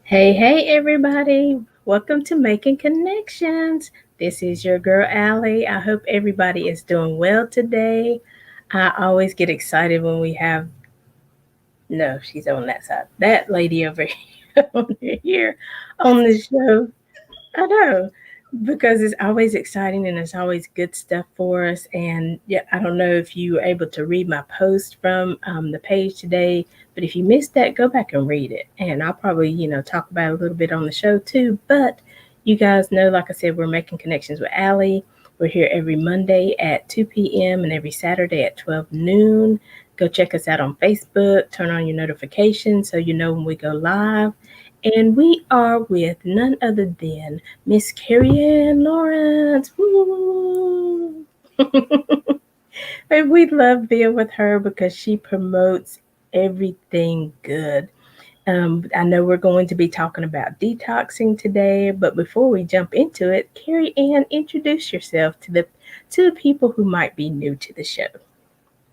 Hey, everybody. Welcome to Making Connections. This is your girl, Allie. I hope everybody is doing well today. I always get excited when we have, no, she's on that side, that lady over here, on here on the show. I know because it's always exciting and it's always good stuff for us. And yeah, I don't know if you were able to read my post from the page today, but if you missed that, go back and read it. And I'll probably, talk about it a little bit on the show too. But you guys know, like I said, we're making connections with Allie. We're here every Monday at 2 p.m. and every Saturday at 12 noon. Go check us out on Facebook, turn on your notifications so you know when we go live. And we are with none other than Miss Carrie Ann Lawrence. Woo! And we love being with her because she promotes everything good. I know we're going to be talking about detoxing today, but before we jump into it, Carrie Ann, introduce yourself to the people who might be new to the show.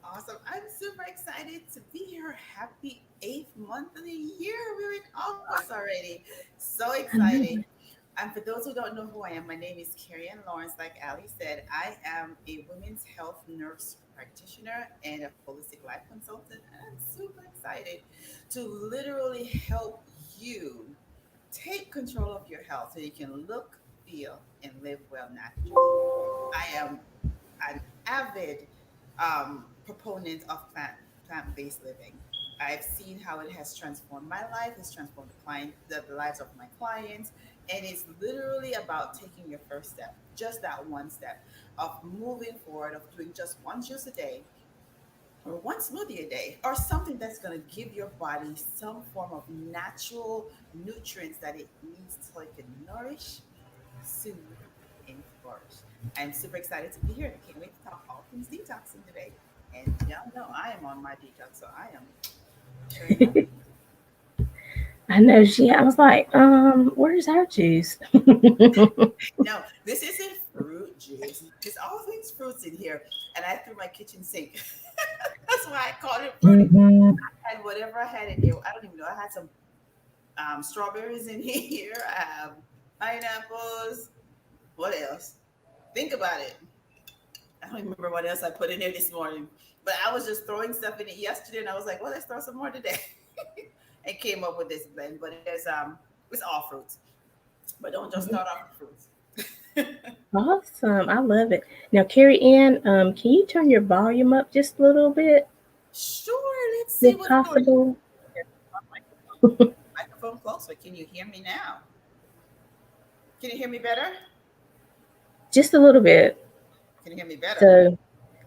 Awesome. I'm super excited to be here. Happy eighth month of the year. We're in August already. So I know. exciting. And for those who don't know who I am, my name is Carrie Ann Lawrence. Like Ali said, I am a women's health nurse practitioner and a holistic life consultant. And I'm super excited to literally help you take control of your health so you can look, feel, and live well naturally. I am an avid proponent of plant-based living. I've seen how it has transformed my life, it's transformed the lives of my clients, and it's literally about taking your first step, just that one step of moving forward, of doing just one juice a day or one smoothie a day, or something that's going to give your body some form of natural nutrients that it needs so it can nourish, soothe, and flourish. I'm super excited to be here. I can't wait to talk all things detoxing today. And y'all know I am on my detox, so I am turning up. I know she. I was like, where's our juice? No, this isn't fruit juice. It's all things fruits in here. And I threw my kitchen sink. That's why I called it fruity. I had whatever I had in here. I don't even know. I had some strawberries in here. I have pineapples. What else? Think about it. I don't remember what else I put in there this morning, but I was just throwing stuff in it yesterday, and I was like, "Well, let's throw some more today," and came up with this blend. But it's all fruits, but don't just start off with fruits. Awesome. I love it. Now, Carrie Ann, can you turn your volume up just a little bit, Sure, let's see if what's going on. possible? Microphone closer. Can you hear me now? Can you hear me better? Just a little bit. Can you hear me better? So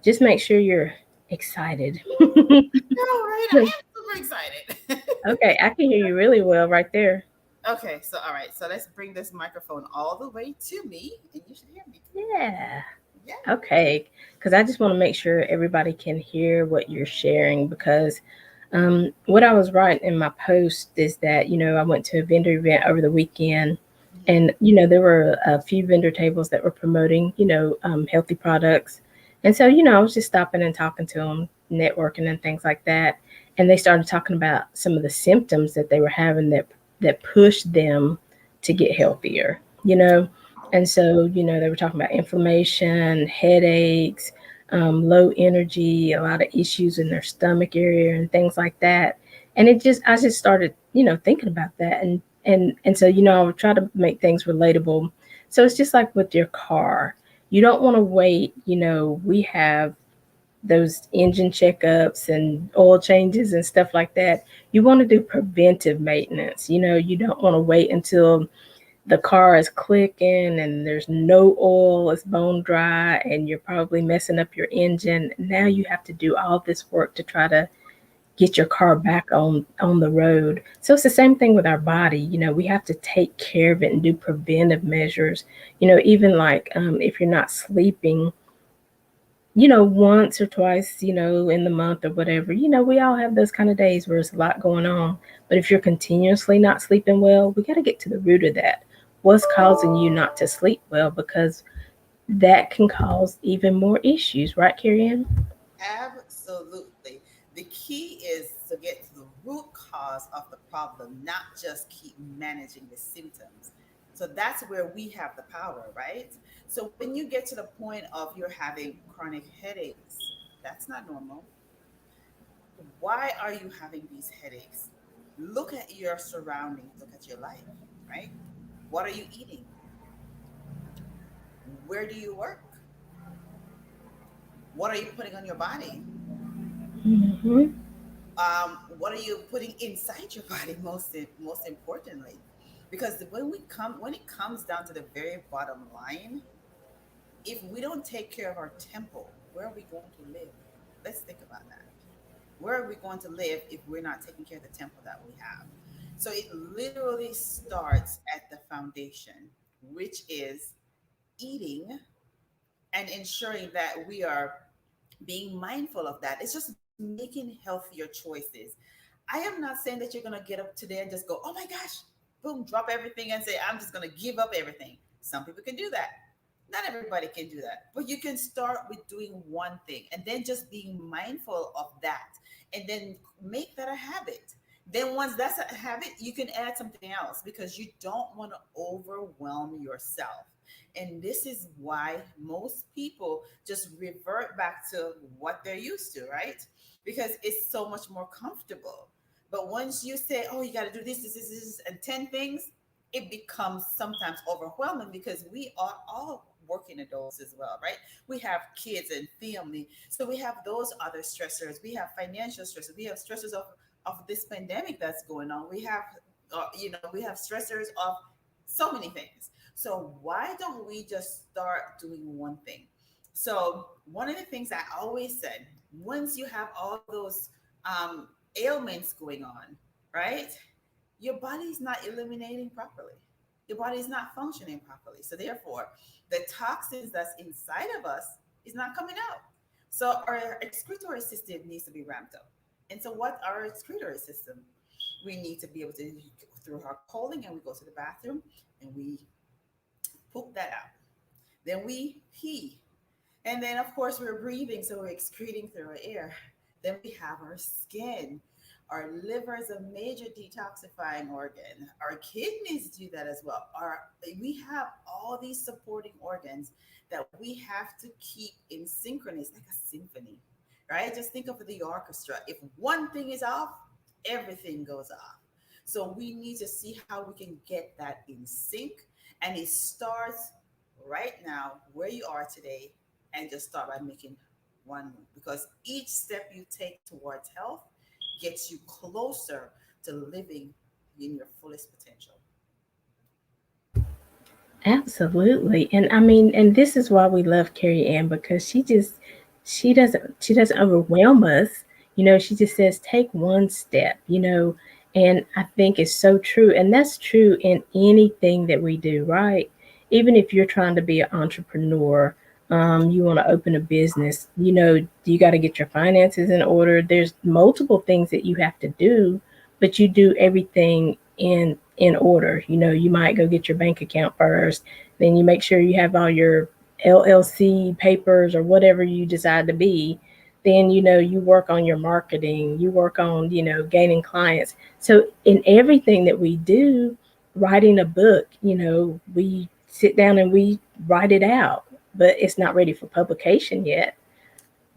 just make sure you're excited. No, right? I am super excited. Okay, I can hear you really well right there. Okay, so all right, so let's bring this microphone all the way to me, and you should hear me. Yeah. Yeah. Okay. Because I just want to make sure everybody can hear what you're sharing. Because what I was writing in my post is that, I went to a vendor event over the weekend. Mhm. And, there were a few vendor tables that were promoting, healthy products. And so, I was just stopping and talking to them, networking and things like that. And they started talking about some of the symptoms that they were having that pushed them to get healthier, and so, they were talking about inflammation, headaches, low energy, a lot of issues in their stomach area and things like that. And I just started, thinking about that. And so, I would try to make things relatable. So it's just like with your car. You don't want to wait, we have those engine checkups and oil changes and stuff like that. You want to do preventive maintenance. You don't want to wait until the car is clicking and there's no oil, it's bone dry, and you're probably messing up your engine. Now you have to do all this work to try to get your car back on the road. So it's the same thing with our body. We have to take care of it and do preventive measures. Even like if you're not sleeping, once or twice, in the month or whatever, we all have those kind of days where there's a lot going on. But if you're continuously not sleeping well, we got to get to the root of that. What's causing you not to sleep well? Because that can cause even more issues, right, Carrie Ann? Absolutely. The key is to get to the root cause of the problem, not just keep managing the symptoms. So that's where we have the power, right? So when you get to the point of you're having chronic headaches, that's not normal. Why are you having these headaches? Look at your surroundings, look at your life, right? What are you eating? Where do you work? What are you putting on your body? Hmm. What are you putting inside your body, most importantly? Because when it comes down to the very bottom line, if we don't take care of our temple, where are we going to live? Let's think about that. Where are we going to live if we're not taking care of the temple that we have? So it literally starts at the foundation, which is eating and ensuring that we are being mindful of that. It's just making healthier choices. I am not saying that you're going to get up today and just go, oh my gosh, boom, drop everything and say, I'm just going to give up everything. Some people can do that. Not everybody can do that, but you can start with doing one thing and then just being mindful of that and then make that a habit. Then once that's a habit, you can add something else because you don't want to overwhelm yourself. And this is why most people just revert back to what they're used to, right? Because it's so much more comfortable. But once you say, oh, you got to do this, and 10 things, it becomes sometimes overwhelming because we are all working adults as well, right? We have kids and family. So we have those other stressors. We have financial stressors. We have stressors of this pandemic that's going on. We have, we have stressors of so many things. So why don't we just start doing one thing? So one of the things I always said, once you have all those ailments going on, right? Your body is not eliminating properly. Your body is not functioning properly. So therefore, the toxins that's inside of us is not coming out. So our excretory system needs to be ramped up. And so what our excretory system? We need to be able to go through our colon and we go to the bathroom and we poop that out. Then we pee. And then, of course, we're breathing, so we're excreting through our air. Then we have our skin. Our liver is a major detoxifying organ. Our kidneys do that as well. We have all these supporting organs that we have to keep in synchronous, like a symphony, right? Just think of the orchestra. If one thing is off, everything goes off. So we need to see how we can get that in sync. And it starts right now where you are today and just start by making one move because each step you take towards health gets you closer to living in your fullest potential. Absolutely. And I mean, and this is why we love Carrie Ann because she doesn't overwhelm us. She just says take one step. And I think it's so true. And that's true in anything that we do, right? Even if you're trying to be an entrepreneur, you want to open a business, you got to get your finances in order. There's multiple things that you have to do, but you do everything in order. You might go get your bank account first, then you make sure you have all your LLC papers or whatever you decide to be. Then you work on your marketing, you work on gaining clients. So in everything that we do, writing a book, we sit down and we write it out, but it's not ready for publication yet.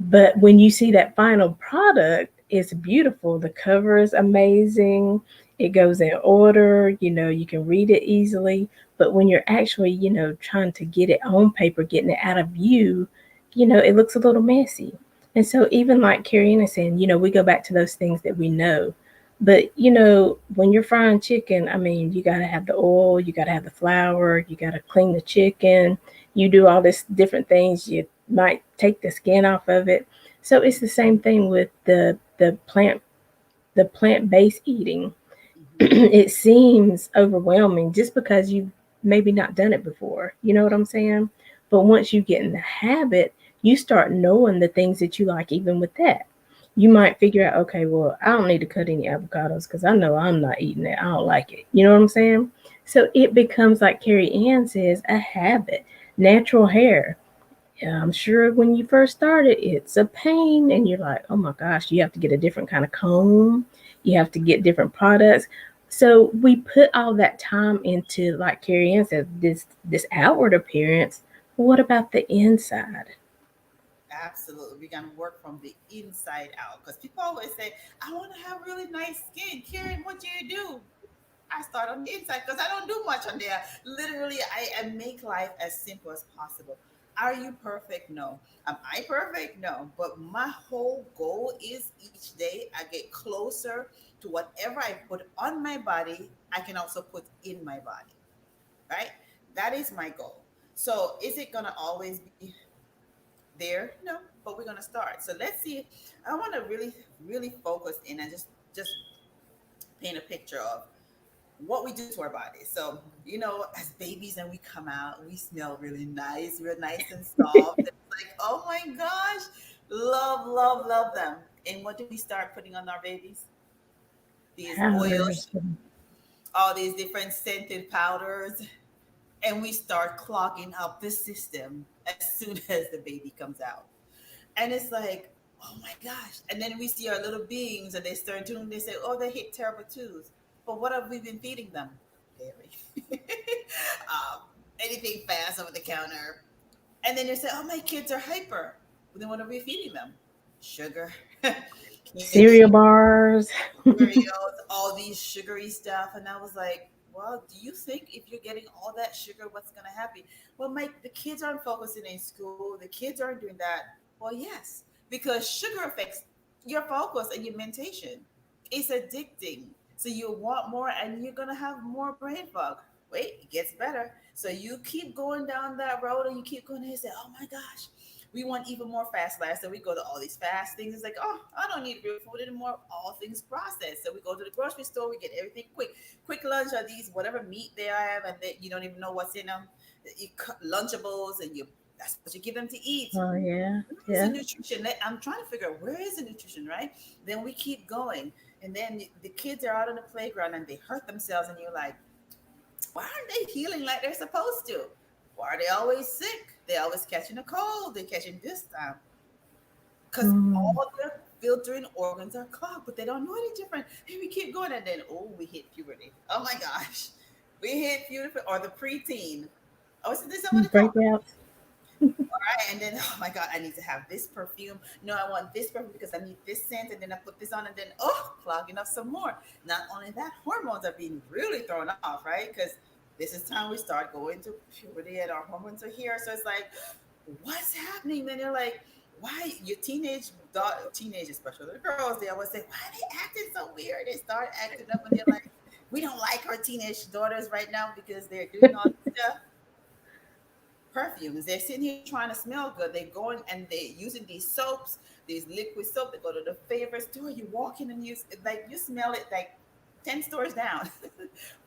But when you see that final product, it's beautiful. The cover is amazing. It goes in order, you can read it easily. But when you're actually, trying to get it on paper, getting it out of you, it looks a little messy. And so even like Carrie Ann is saying, we go back to those things that we know. But when you're frying chicken, I mean, you gotta have the oil, you gotta have the flour, you gotta clean the chicken, you do all this different things. You might take the skin off of it. So it's the same thing with the plant-based eating. Hmm. It seems overwhelming just because you've maybe not done it before. You know what I'm saying? But once you get in the habit, you start knowing the things that you like, even with that. You might figure out, okay, well, I don't need to cut any avocados because I know I'm not eating it. I don't like it. You know what I'm saying? So it becomes, like Carrie Ann says, a habit. Natural hair. I'm sure when you first started, it's a pain, and you're like, oh my gosh, you have to get a different kind of comb. You have to get different products. So we put all that time into, like Carrie Ann said, this outward appearance. What about the inside? Absolutely. We're going to work from the inside out because people always say, I want to have really nice skin. Karen, what do you do? I start on the inside because I don't do much on there. Literally, I make life as simple as possible. Are you perfect? No. Am I perfect? No. But my whole goal is each day I get closer to whatever I put on my body, I can also put in my body, right? That is my goal. So is it going to always be there? No, but we're going to start. So let's see. I want to really focus in and just paint a picture of what we do to our bodies. So, as babies and we come out, we smell really nice. We're nice and soft. It's like, oh my gosh, love, love, love them. And what do we start putting on our babies? These oils, Powders. all these different scented powders. And we start clogging up the system as soon as the baby comes out. And it's like, oh my gosh. And then we see our little beings and they start doing, they say, oh, they hit terrible twos. But what have we been feeding them? Dairy. um, Anything fast over the counter. And then they say, oh, my kids are hyper. Well, then what are we feeding them? Sugar, Cereal candy, bars. Oreos, all these sugary stuff. And I was like, well, do you think if you're getting all that sugar, what's going to happen? Well, Mike, the kids aren't focusing in school. The kids aren't doing that. Well, yes, because sugar affects your focus and your mentation. It's addicting. So you want more and you're going to have more brain fog. Wait, it gets better. So you keep going down that road and you keep going and you say, oh my gosh, we want even more fast life. So we go to all these fast things. It's like, oh, I don't need real food anymore. All things processed. So we go to the grocery store. We get everything quick. Quick lunch are these whatever meat they have, and you don't even know what's in them. You cut Lunchables, and that's what you give them to eat. Oh yeah, Where is the yeah. nutrition? I'm trying to figure out where is the nutrition, right? Then we keep going, and then the kids are out on the playground and they hurt themselves, and you're like, why aren't they healing like they're supposed to? Why are they always sick? They always catching a cold. They're catching this time because Mm. all their filtering organs are clogged, but they don't know any different. And we keep going, and then we hit puberty. Oh my gosh, we hit puberty or the preteen. Oh, so this is what it's called. Breakouts. All right, and then oh my god, I need to have this perfume. No, I want this perfume because I need this scent, and then I put this on, and then clogging up some more. Not only that, hormones are being really thrown off, right? Because this is time we start going to puberty, and our hormones are here. So it's like, what's happening? Then you're like, why your teenage, especially the girls, they always say, why are they acting so weird? They start acting up, and they're like, we don't like our teenage daughters right now because they're doing all this stuff. Perfumes. They're sitting here trying to smell good. They're going and they're using these soaps, these liquid soap. They go to the favorite store. You walk in and you smell it like 10 stores down.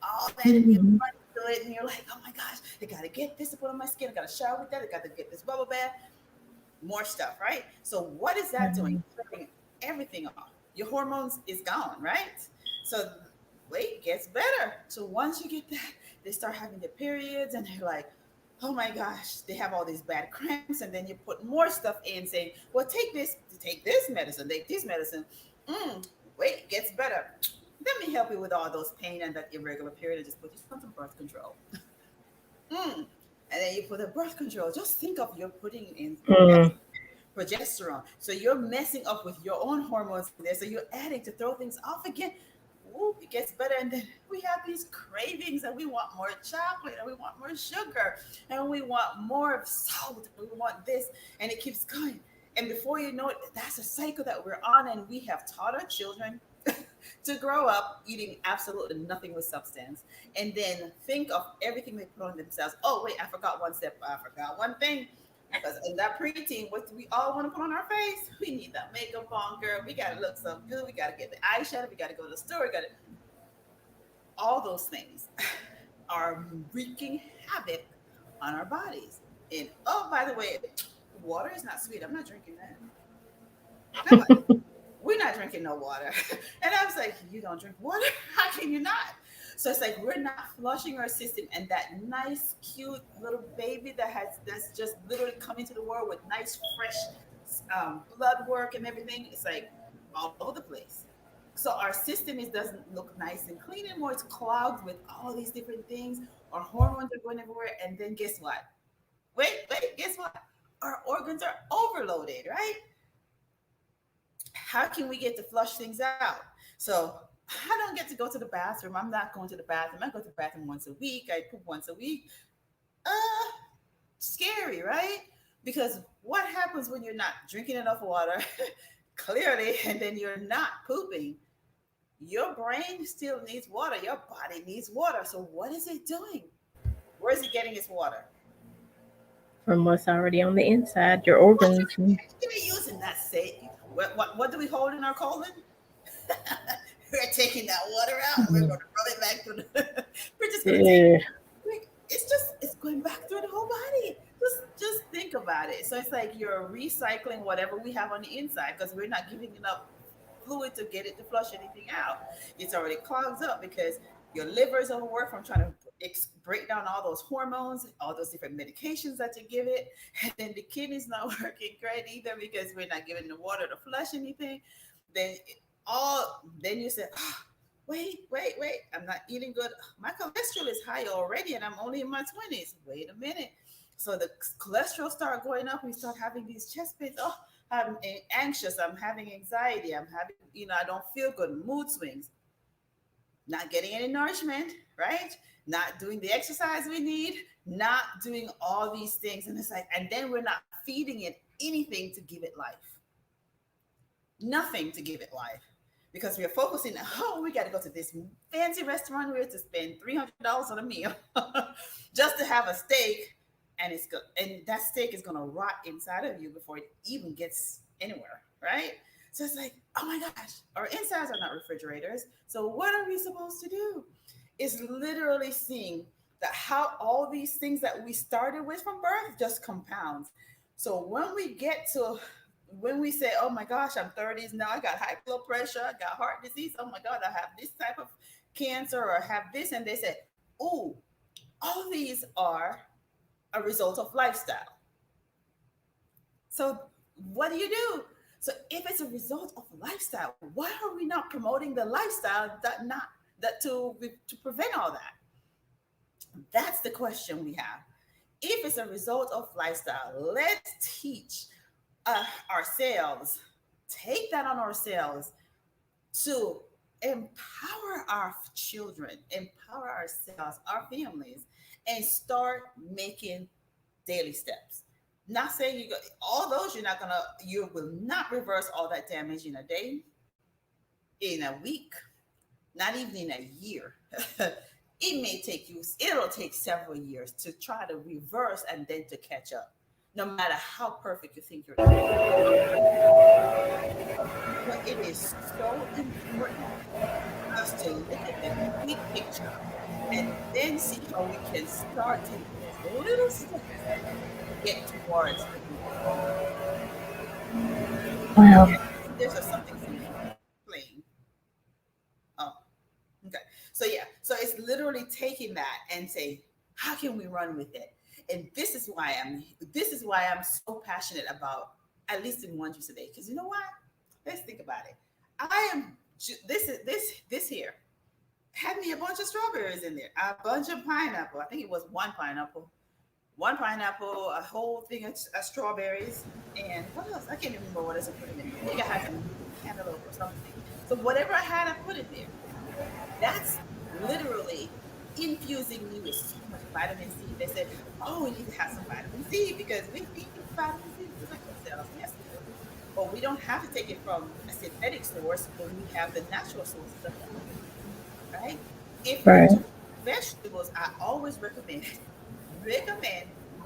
All that, and you Mhm. run to it, and you're like, oh my gosh, I gotta get this to put on my skin. I gotta shower with that. I gotta get this bubble bath. More stuff, right? So what is that doing? Mhm. Turning everything off. Your hormones is gone, right? So wait, it gets better. So once you get that, they start having their periods, and they're like, oh my gosh, they have all these bad cramps, and then you put more stuff in, saying, well, take this medicine, take this medicine. Wait, it gets better. Let me help you with all those pain and that irregular period, and just put you on some birth control. And then you put the birth control. Just think of you're putting in Mm. progesterone. So you're messing up with your own hormones in there. So you're adding to throw things off again. Ooh, it gets better. And then we have these cravings and we want more chocolate and we want more sugar and we want more salt. And we want this. And it keeps going. And before you know it, that's a cycle that we're on. And we have taught our children to grow up eating absolutely nothing with substance and then think of everything they put on themselves. Oh, wait, I forgot one step. I forgot one thing. Because in that preteen, what do we all want to put on our face? We need that makeup on, girl. We got to look so good. We got to get the eyeshadow. We got to go to the store. We got to, all those things are wreaking havoc on our bodies. And oh, by the way, water is not sweet. I'm not drinking that. Nobody. We're not drinking no water. And I was like, you don't drink water? How can you not? So it's like we're not flushing our system, and that nice, cute little baby that's just literally coming to the world with nice, fresh blood work and everything. It's like all over the place. So our system is doesn't look nice and clean anymore. It's clogged with all these different things. Our hormones are going everywhere. And then guess what? Wait, guess what? Our organs are overloaded, right? How can we get to flush things out? So I don't get to go to the bathroom. I'm not going to the bathroom. I go to the bathroom once a week. I poop once a week. Uh, Scary, right? Because what happens when you're not drinking enough water, clearly, and then you're not pooping? Your brain still needs water. Your body needs water. So what is it doing? Where is it getting its water? From what's already on the inside, your organs. We're using that say. What do we hold in our colon? We're taking that water out. We're going to rub it back through the. We're just going to take. Yeah. It's going back through the whole body. Just think about it. So it's like you're recycling whatever we have on the inside because we're not giving enough fluid to get it to flush anything out. It's already clogs up because your liver is overworked from trying to break down all those hormones, all those different medications that you give it, and then the kidneys not working great either because we're not giving the water to flush anything. Then then you say, oh, wait, I'm not eating good. My cholesterol is high already, and I'm only in my 20s. Wait a minute. So the cholesterol start going up. We start having these chest pains. Oh, I'm anxious. I'm having anxiety. I'm having, I don't feel good. Mood swings. Not getting any nourishment, right? Not doing the exercise we need. Not doing all these things, and it's like, and then we're not feeding it anything to give it life. Nothing to give it life because we are focusing, oh, we got to go to this fancy restaurant. We have to spend $300 on a meal just to have a steak, and it's good, and that steak is going to rot inside of you before it even gets anywhere, right? So it's like, oh my gosh, our insides are not refrigerators. So what are we supposed to do? It's literally seeing that how all these things that we started with from birth just compounds. So when we say, oh my gosh, I'm 30s now, I got high blood pressure, I got heart disease, oh my God, I have this type of cancer or I have this, and they say, oh, all these are a result of lifestyle. So what do you do? So if it's a result of a lifestyle, why are we not promoting the lifestyle to prevent all that? That's the question we have. If it's a result of lifestyle, let's teach ourselves, take that on ourselves to empower our children, empower ourselves, our families, and start making daily steps. Not saying all those you will not reverse all that damage in a day, in a week, not even in a year. It'll take several years to try to reverse and then to catch up, no matter how perfect you think you're going but it is so important for us to look at the big picture and then see how we can start taking those little steps to get towards the big goal. Well, Okay, there's just something playing. Oh, okay. So yeah, so it's literally taking that and say, how can we run with it? And this is why I'm so passionate about at least in one juice a day. Because you know what? Let's think about it. I am this here had me a bunch of strawberries in there, a bunch of pineapple. I think it was one pineapple, a whole thing of strawberries, and what else? I can't even remember what else I put in there. I think I had some cantaloupe or something. So whatever I had, I put it there. That's literally infusing me with so much vitamin C. They said, oh, we need to have some vitamin C because we need vitamin C to protect ourselves. Yes, we do. But we don't have to take it from a synthetic source when we have the natural sources of food, right? If we're right. doing vegetables, I always recommend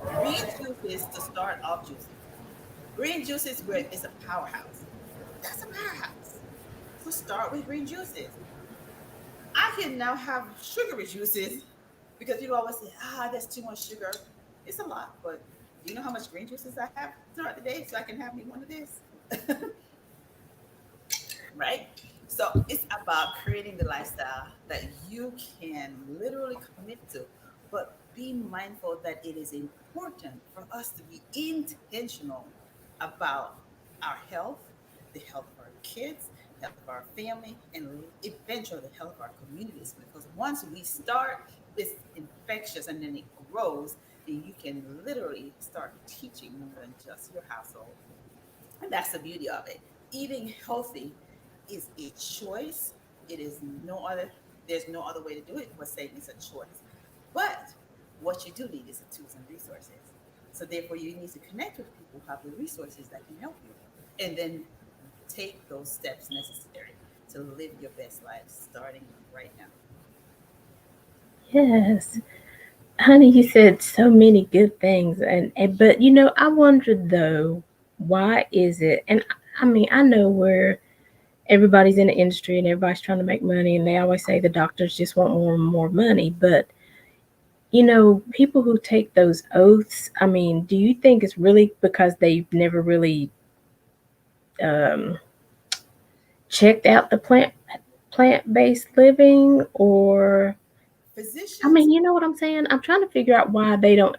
green juices to start off juicing. Green juices is a powerhouse. That's a powerhouse. So start with green juices. I can now have sugary juices because people always say, that's too much sugar. It's a lot, but do you know how much green juices I have throughout the day so I can have me one of this? Right? So it's about creating the lifestyle that you can literally commit to, but be mindful that it is important for us to be intentional about our health, the health of our kids, health of our family, and eventually the health of our communities. Because once we start, it's infectious and then it grows, and you can literally start teaching more than just your household. And that's the beauty of it. Eating healthy is a choice. It is no other, there's no other way to do it but saying it's a choice. But what you do need is the tools and resources. So therefore you need to connect with people who have the resources that can help you. And then take those steps necessary to live your best life starting right now. Yes. Honey, you said so many good things, and but I wondered though, why is it? And I mean, I know where everybody's in the industry and everybody's trying to make money, and they always say the doctors just want more and more money. But people who take those oaths, I mean, do you think it's really because they've never really um, checked out the plant-based living, or I Physicians, mean, you know what I'm saying? I'm trying to figure out why they don't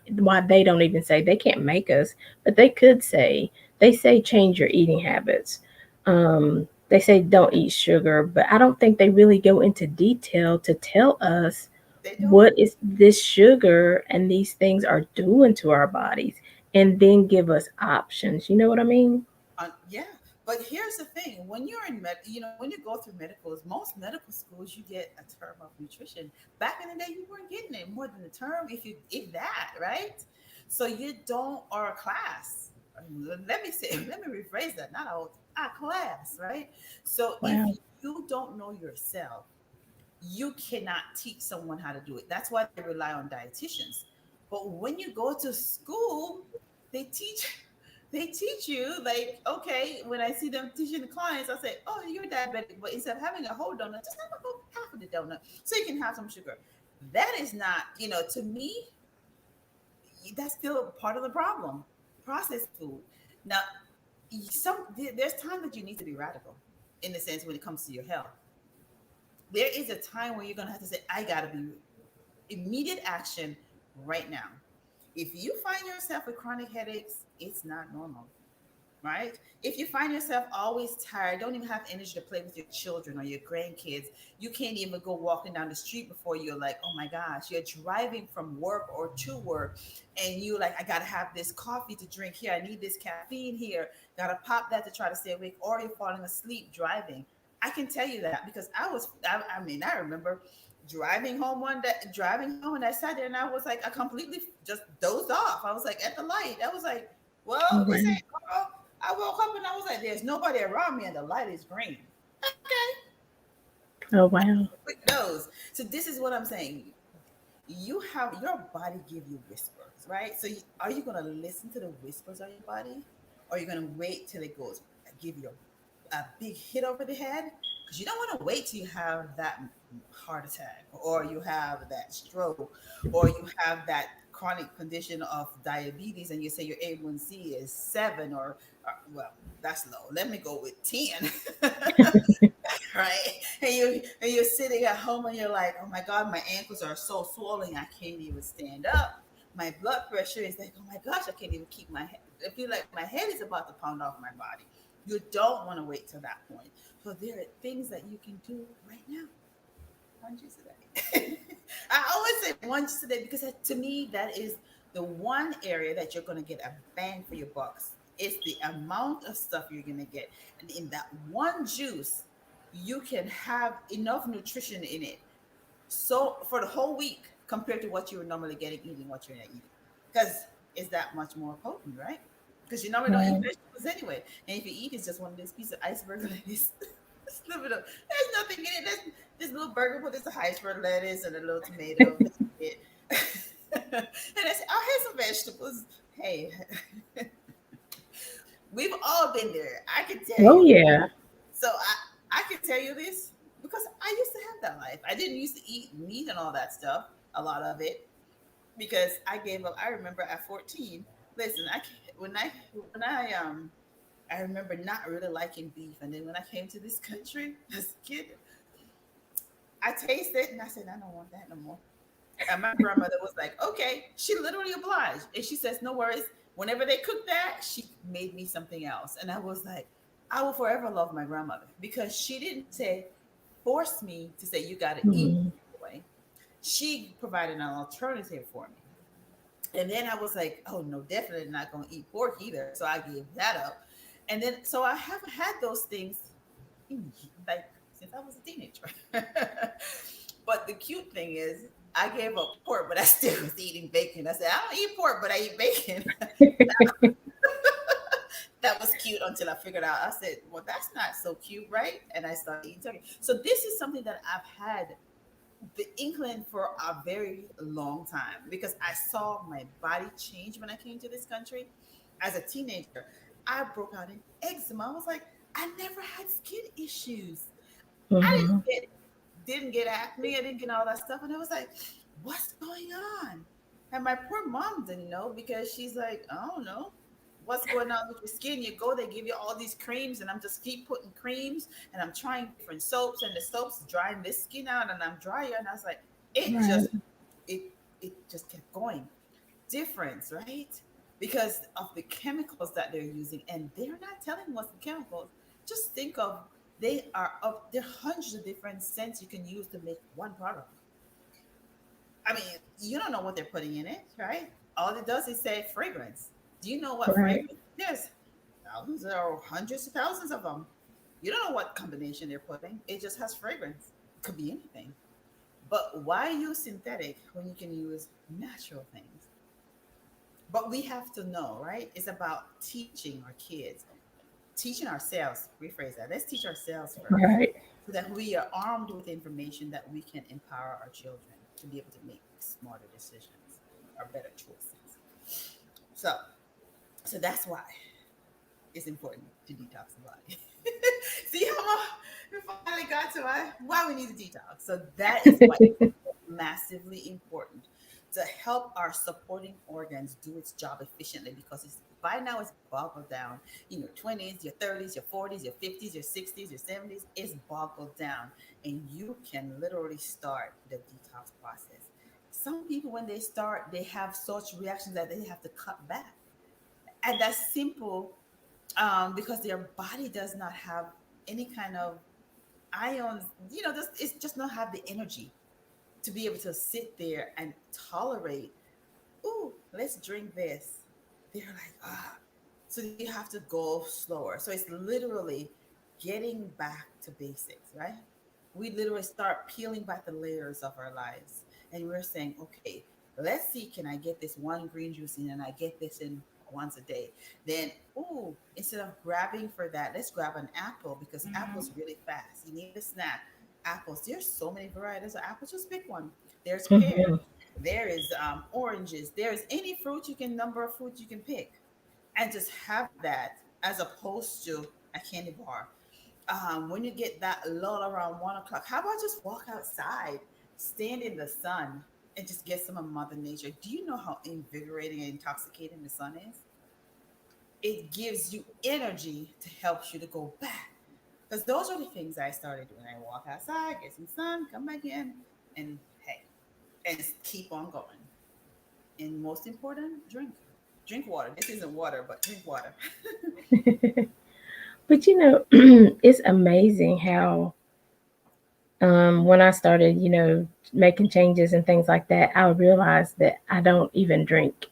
even say they can't make us, but they could say they say change your eating habits. They say don't eat sugar, but I don't think they really go into detail to tell us they don't. what is this sugar and these things are doing to our bodies and then give us options. You know what I mean? Yeah, but here's the thing: when you're in when you go through medicals, most medical schools you get a term of nutrition. Back in the day, you weren't getting it more than a term, if that, right? So you don't, or a class. Let me say, let me rephrase that. Not a class, right? So if Wow. you don't know yourself, you cannot teach someone how to do it. That's why they rely on dietitians. But when you go to school, they teach they teach you like, okay, when I see them teaching the clients, I say, oh, you're diabetic, but instead of having a whole donut, just have a whole half of the donut so you can have some sugar. That is not, to me, that's still part of the problem. Processed food. Now, there's time that you need to be radical in the sense when it comes to your health. There is a time where you're going to have to say, I got to be immediate action right now. If you find yourself with chronic headaches, it's not normal, right? If you find yourself always tired, don't even have energy to play with your children or your grandkids, you can't even go walking down the street before you're like, oh my gosh, you're driving from work or to work and you like, I gotta have this coffee to drink here. I need this caffeine here. Gotta pop that to try to stay awake, or you're falling asleep driving. I can tell you that because I mean, I remember driving home and I sat there and I was like, I completely just dozed off. I was like at the light. I was like, Oh well, this wow. ain't I woke up and I was like, there's nobody around me and the light is green. Okay. Oh wow. Quick nose. So this is what I'm saying. You have your body give you whispers, right? So are you gonna listen to the whispers of your body? Or are you gonna wait till it goes give you a big hit over the head? Because you don't want to wait till you have that heart attack or you have that stroke or you have that chronic condition of diabetes and you say your A1C is 7 or well, that's low. Let me go with 10. Right? And you're sitting at home and you're like, oh my God, my ankles are so swollen, I can't even stand up. My blood pressure is like, oh my gosh, I can't even keep my head. I feel like my head is about to pound off my body. You don't want to wait till that point. So there are things that you can do right now. One juice a day. I always say one juice a day because to me that is the one area that you're going to get a bang for your bucks. It's the amount of stuff you're going to get, and in that one juice, you can have enough nutrition in it. So for the whole week compared to what you're normally getting eating what you're not eating, because it's that much more potent, right? Because you normally don't eat Right. vegetables anyway, and if you eat, it's just one of those pieces of iceberg lettuce. Just a little bit of, there's nothing in it. There's this little burger with this iceberg lettuce and a little tomato. That's it. And I said, I'll have some vegetables. Hey, we've all been there. I can tell Oh you. yeah. So I can tell you this because I used to have that life. I didn't used to eat meat and all that stuff, a lot of it, because I gave up. I remember at 14. Listen, I remember not really liking beef, and then when I came to this country as a kid, I tasted it and I said, I don't want that no more. And my grandmother was like, okay. She literally obliged. And she says, no worries. Whenever they cook that, she made me something else. And I was like, I will forever love my grandmother because she didn't say, force me to say, you got to eat Mhm. this way. She provided an alternative for me. And then I was like, oh, no, definitely not going to eat pork either. So I gave that up. And then, so I haven't had those things like since I was a teenager. But the cute thing is, I gave up pork, but I still was eating bacon. I said, I don't eat pork, but I eat bacon. That was cute until I figured out. I said, well, that's not so cute, right? And I started eating turkey. So this is something that I've had the inkling for a very long time because I saw my body change when I came to this country. As a teenager, I broke out in eczema. I was like, I never had skin issues. I Mhm. didn't get acne. I didn't get all that stuff. And I was like, what's going on? And my poor mom didn't know because she's like, I don't know. What's going on with your skin? You go, they give you all these creams, and I'm just keep putting creams, and I'm trying different soaps, and the soaps drying this skin out, and I'm drier. And I was like, it Right. just it it just kept going. Difference, right? Because of the chemicals that they're using, and they're not telling what's the chemicals. Just think of they are up there are hundreds of different scents you can use to make one product. I mean, you don't know what they're putting in it, right? All it does is say fragrance. Do you know what Right. fragrance? There's thousands or hundreds of thousands of them. You don't know what combination they're putting. It just has fragrance. It could be anything. But why use synthetic when you can use natural things? But we have to know, right? It's about teaching our kids, teaching ourselves. Rephrase that. Let's teach ourselves first Right. so that we are armed with information that we can empower our children to be able to make smarter decisions or better choices. So, so that's why it's important to detox the body. See how we finally got to why we need to detox. So that is why massively important to help our supporting organs do its job efficiently because it's by now it's boggled down. You know, 20s, your 30s, your 40s, your 50s, your 60s, your 70s, it's boggled down. And you can literally start the detox process. Some people, when they start, they have such reactions that they have to cut back. And that's simple because their body does not have any kind of ions, it's just not have the energy to be able to sit there and tolerate, ooh, let's drink this. They're like, ah. So you have to go slower. So it's literally getting back to basics, right? We literally start peeling back the layers of our lives. And we're saying, okay, let's see, can I get this one green juice in and I get this in once a day? Then, ooh, instead of grabbing for that, let's grab an apple because apple's really fast. You need a snack. Apples, there's so many varieties of apples, just pick one. There's pears, Mhm. there is oranges, there's any fruit you can number of fruit you can pick and just have that as opposed to a candy bar. When you get that lull around 1 o'clock, how about just walk outside, stand in the sun, and just get some of Mother Nature? Do you know how invigorating and intoxicating the sun is? It gives you energy to help you to go back. Because those are the things I started doing. I walk outside, get some sun, come back in, and hey, and keep on going. And most important, drink. Drink water. This isn't water, but drink water. But it's amazing how when I started, making changes and things like that, I realized that I don't even drink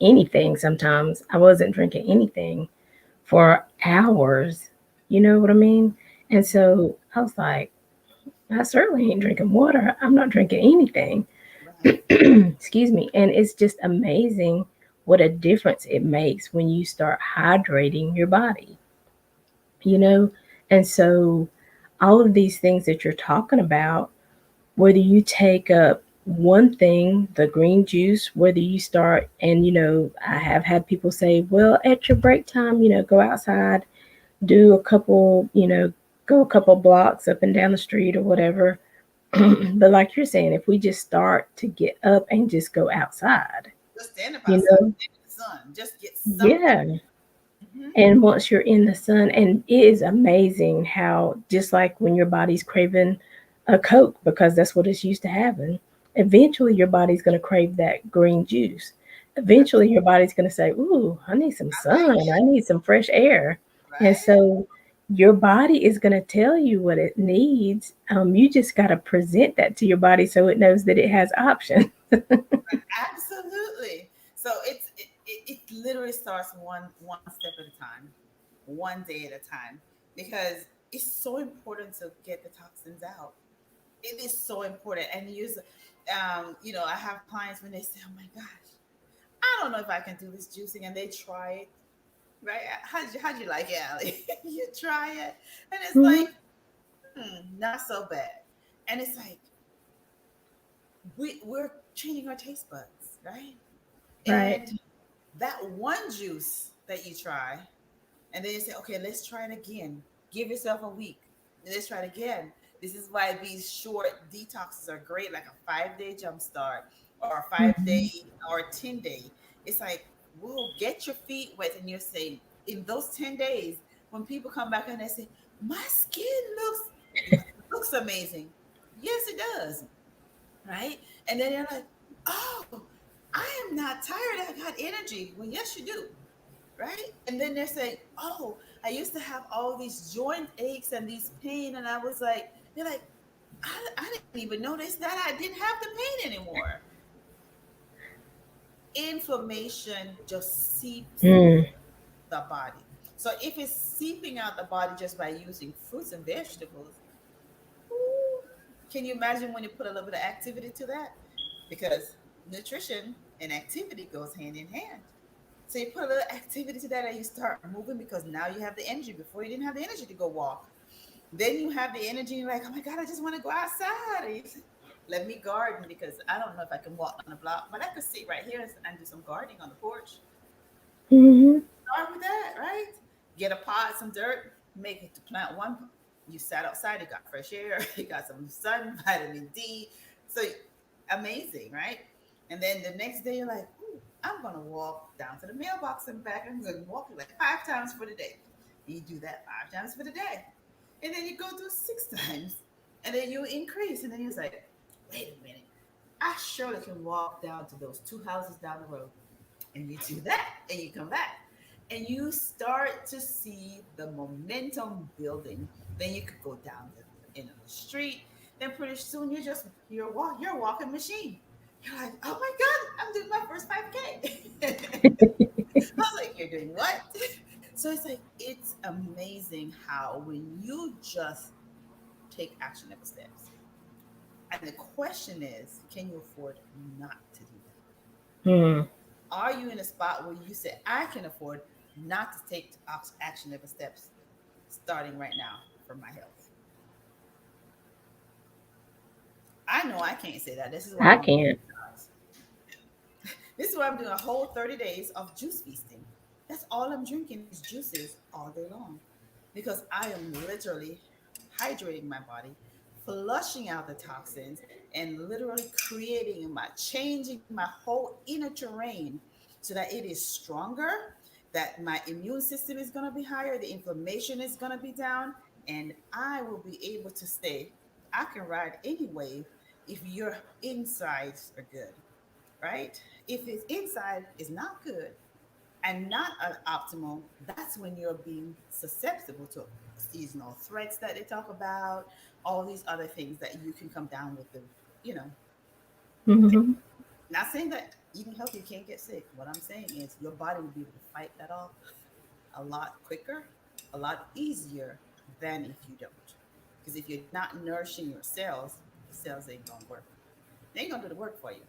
anything sometimes. I wasn't drinking anything for hours. You know what I mean? And so I was like, I certainly ain't drinking water. I'm not drinking anything. Right. Excuse me. And it's just amazing what a difference it makes when you start hydrating your body, you know? And so all of these things that you're talking about, whether you take up one thing, the green juice, whether you start, and I have had people say, well, at your break time, go outside, do a couple, go a couple blocks up and down the street or whatever. But like you're saying, if we just start to get up and just go outside, Just stand up you outside, know, stand in the sun. Just get something. yeah. Hmm. And once you're in the sun, and it is amazing how, just like when your body's craving a Coke because that's what it's used to having, eventually your body's going to crave that green juice. Eventually your body's going to say, ooh, I need some I like sun. it. I need some fresh air. And Right? so, your body is going to tell you what it needs. You just got to present that to your body so it knows that it has options. Absolutely. So it literally starts one step at a time, one day at a time, because it's so important to get the toxins out. It is so important. And I have clients when they say, "Oh my gosh, I don't know if I can do this juicing," and they try it. Right? How'd you like it, Allie? You try it, and it's Mhm. like, not so bad. And it's like we're changing our taste buds, right? Right. And that one juice that you try, and then you say, okay, let's try it again. Give yourself a week. Let's try it again. This is why these short detoxes are great, like a 5 day jump start or a 5 day Mhm. or a 10 day. It's like, whoa, get your feet wet. And you're saying, in those 10 days, when people come back and they say, my skin looks amazing. Yes, it does. Right. And then you're like, oh, I am not tired. I got energy. Well, yes, you do, right? And then they're saying, "Oh, I used to have all these joint aches and these pain," and I was like, "They're like, I didn't even notice that I didn't have the pain anymore." Inflammation just seeps Mm. the body. So if it's seeping out the body just by using fruits and vegetables, ooh, can you imagine when you put a little bit of activity to that? Because nutrition and activity goes hand in hand. So you put a little activity to that and you start moving because now you have the energy. Before you didn't have the energy to go walk. Then you have the energy and you're like, oh my God, I just want to go outside. And you say, let me garden because I don't know if I can walk on the block, but I could sit right here and do some gardening on the porch. Mhm. Start with that, right? Get a pot, some dirt, make it to plant one. You sat outside, you got fresh air, you got some sun, vitamin D. So amazing, right? And then the next day, you're like, ooh, I'm going to walk down to the mailbox and back. I'm going to walk like 5 times for the day. You do that 5 times for the day. And then you go do 6 times. And then you increase. And then you're like, wait a minute. I surely can walk down to those two houses down the road, and you do that and you come back and you start to see the momentum building. Then you could go down the end of the street, then pretty soon you're a walking machine. You're like, oh my God, I'm doing my first 5K. I was like, you're doing what? So it's like it's amazing how when you just take actionable steps, and the question is, can you afford not to do that? Mm. Are you in a spot where you say, I can afford not to take actionable steps starting right now for my health? I know I can't say that. This is why I I'm on can't. detox. This is why I'm doing a whole 30 days of juice feasting. That's all I'm drinking is juices all day long because I am literally hydrating my body, flushing out the toxins, and literally changing my whole inner terrain so that it is stronger, that my immune system is going to be higher, the inflammation is going to be down, and I will be able to say, I can ride any wave if your insides are good, right? If his inside is not good and not optimal, that's when you're being susceptible to seasonal threats that they talk about, all these other things that you can come down with the, you know, Mhm. not saying that eating healthy you can't get sick. What I'm saying is your body will be able to fight that off a lot quicker, a lot easier than if you don't. Because if you're not nourishing your cells, the cells ain't gonna work. They ain't gonna do the work for you.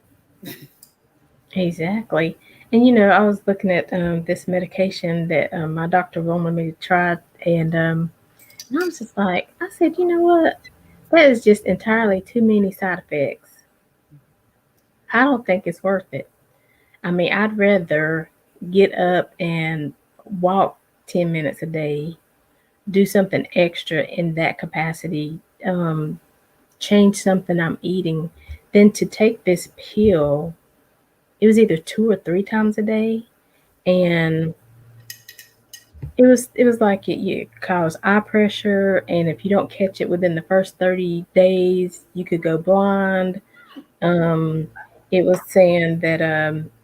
Exactly. And I was looking at this medication that my doctor wanted me to try, and I was just like, I said, you know what? That is just entirely too many side effects. I don't think it's worth it. I mean, I'd rather get up and walk 10 minutes a day, do something extra in that capacity, change something I'm eating, than to take this pill. It was either 2 or 3 times a day, and it was like it caused eye pressure, and if you don't catch it within the first 30 days, you could go blind. Um, it was saying that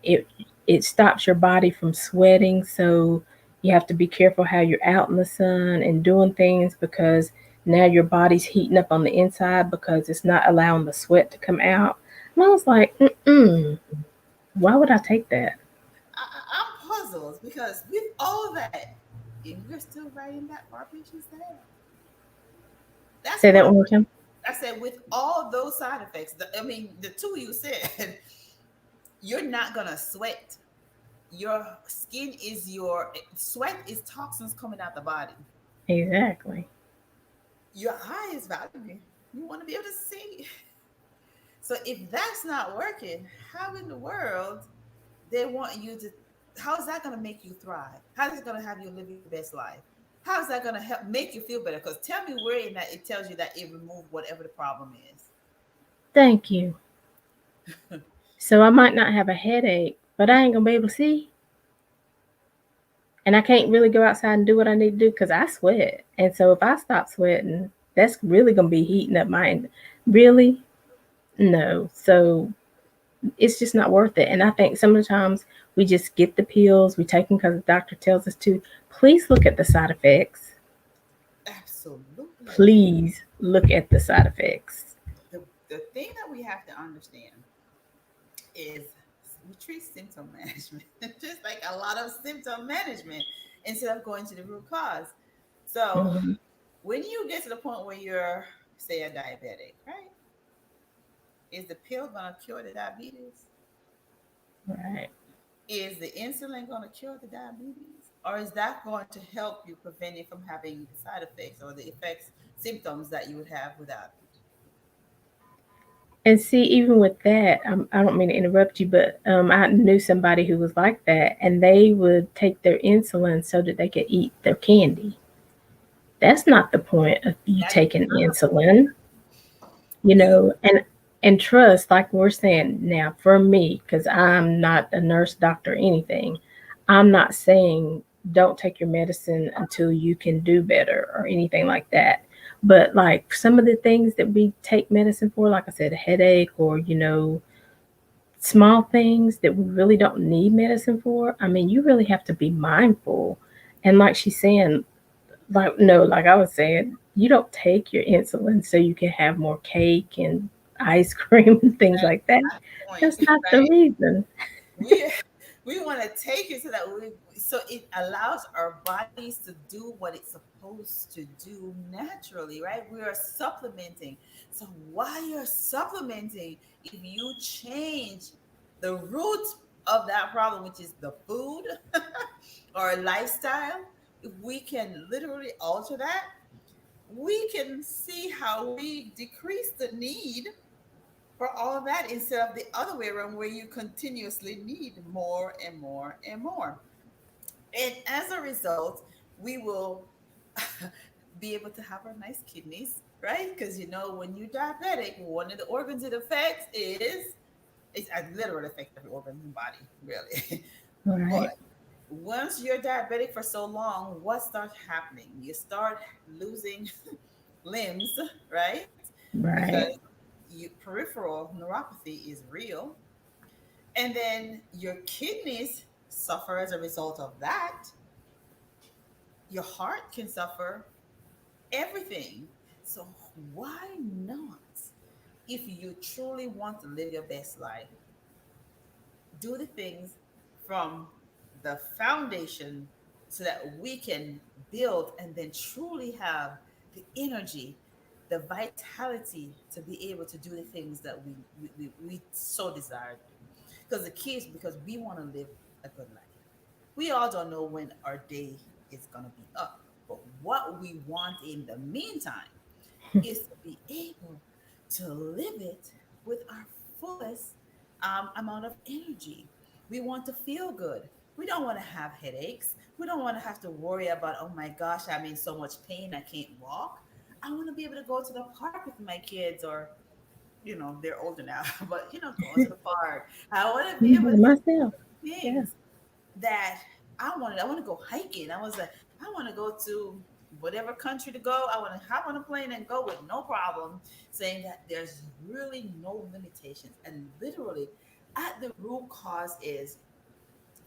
it stops your body from sweating, so You have to be careful how you're out in the sun and doing things because now your body's heating up on the inside because it's not allowing the sweat to come out. And I was like, mm-mm, why would I take that? I'm puzzled because with all that, and you're still writing that for our patients today. That's Say that what one more time. I said. With all those side effects, I mean, the two you said, you're not gonna sweat. Your skin is your sweat is toxins coming out the body. Exactly. Your eye is valuable. You want to be able to see. So if that's not working, how in the world they want you to? How is that going to make you thrive? How is it going to have you live your best life? How is that going to help make you feel better? Because tell me where in that it tells you that it removed whatever the problem is. Thank you. So I might not have a headache, but I ain't gonna be able to see, and I can't really go outside and do what I need to do because I sweat. And so if I stop sweating, that's really gonna be heating up my. Really, no. So it's just not worth it. And I think some of the times we just get the pills, we take them because the doctor tells us to. Please look at the side effects. Absolutely. Please look at the side effects. The thing that we have to understand is we treat symptom management just like a lot of symptom management instead of going to the root cause. So Mhm. when you get to the point where you're, say, a diabetic, right? Is the pill going to cure the diabetes? Right. Is the insulin going to cure the diabetes? Or is that going to help you prevent it from having the side effects or the effects, symptoms that you would have without it? And see, even with that, I don't mean to interrupt you, but I knew somebody who was like that, and they would take their insulin so that they could eat their candy. That's not the point of you That is taking not a insulin, you you. know. And trust, like we're saying now, for me, because I'm not a nurse, doctor, anything. I'm not saying don't take your medicine until you can do better or anything like that. But like some of the things that we take medicine for, like I said, a headache or small things that we really don't need medicine for. I mean, you really have to be mindful. And like she's saying, like no, like I was saying, you don't take your insulin so you can have more cake and ice cream and things That's like that. my point, That's not the right? reason. We we want to take it so that so it allows our bodies to do what it's supposed to do naturally, right? We are supplementing. So while you're supplementing, if you change the root of that problem, which is the food or lifestyle, if we can literally alter that, we can see how we decrease the need for all of that instead of the other way around where you continuously need more and more and more. And as a result, we will be able to have our nice kidneys, right? Because when you're diabetic, one of the organs it affects is it literally affects every organ in the body, really. But Right, once you're diabetic for so long, what starts happening? You start losing limbs, right? Because right. peripheral neuropathy is real. And then your kidneys suffer as a result of that. Your heart can suffer, everything. So, why not? If you truly want to live your best life, do the things from the foundation so that we can build and then truly have the energy, the vitality to be able to do the things that we so desire to do. Because the key is because we want to live a good life. We all don't know when our day is going to be up, but what we want in the meantime is to be able to live it with our fullest amount of energy. We want to feel good. We don't want to have headaches. We don't want to have to worry about, oh my gosh, I'm in so much pain, I can't walk. I want to be able to go to the park with my kids, or, they're older now, but, going to the park. I want to be able to Myself. do Yeah. things that I wanted. I want to go hiking. I was like, I want to go to whatever country to go. I want to hop on a plane and go with no problem, saying that there's really no limitations. And literally, at the root cause is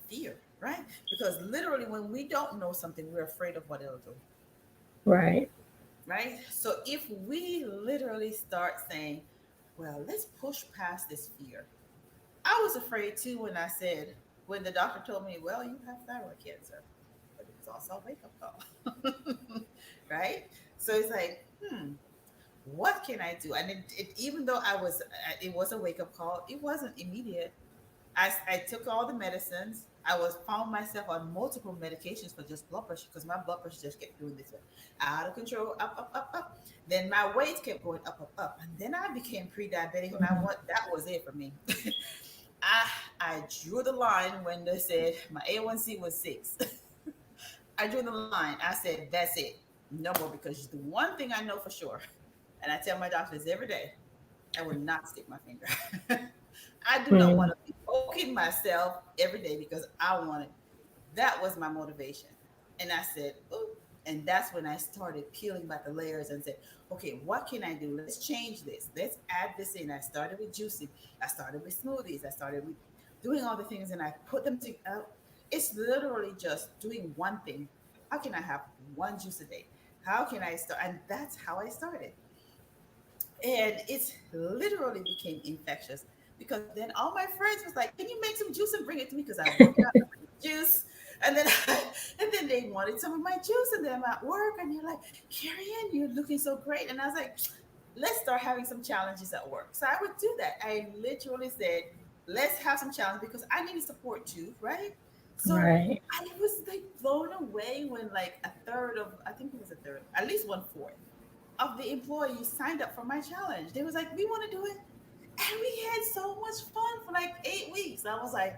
fear. right? Because literally, when we don't know something, we're afraid of what it'll do, Right. right? So if we literally start saying, well, let's push past this fear. I was afraid too when I said, when the doctor told me, well, you have thyroid cancer, but it was also a wake up call, right? So it's like, what can I do? And even though it was a wake up call, it wasn't immediate. I took all the medicines. I was found myself on multiple medications for just blood pressure because my blood pressure just kept doing this out of control, up, up, up, up. Then my weight kept going up, up, up, and then I became pre-diabetic, and Mhm. that was it for me. I I drew the line when they said my A1C was 6. I drew the line. I said that's it, no more, because the one thing I know for sure, and I tell my doctors every day, I will not stick my finger. I do not want Mm. to be poking myself every day because I want it. That was my motivation. And I said, oh, and that's when I started peeling back the layers and said, okay, what can I do? Let's change this. Let's add this in. I started with juicing. I started with smoothies. I started with doing all the things and I put them together. It's literally just doing one thing. How can I have one juice a day? How can I start? And that's how I started. And it literally became infectious because then all my friends was like, "Can you make some juice and bring it to me?" Because I work out, I bring juice, and then and then they wanted some of my juice, and then I'm at work, and you're like, "Carrie Ann, you're looking so great," and I was like, "Let's start having some challenges at work." So I would do that. I literally said, "Let's have some challenge," because I needed support too, right? So Right. I was like blown away when like a third of, I think it was a third, at least one fourth of the employees signed up for my challenge. They was like, "We want to do it," and we had so much fun for like 8 weeks. I was like,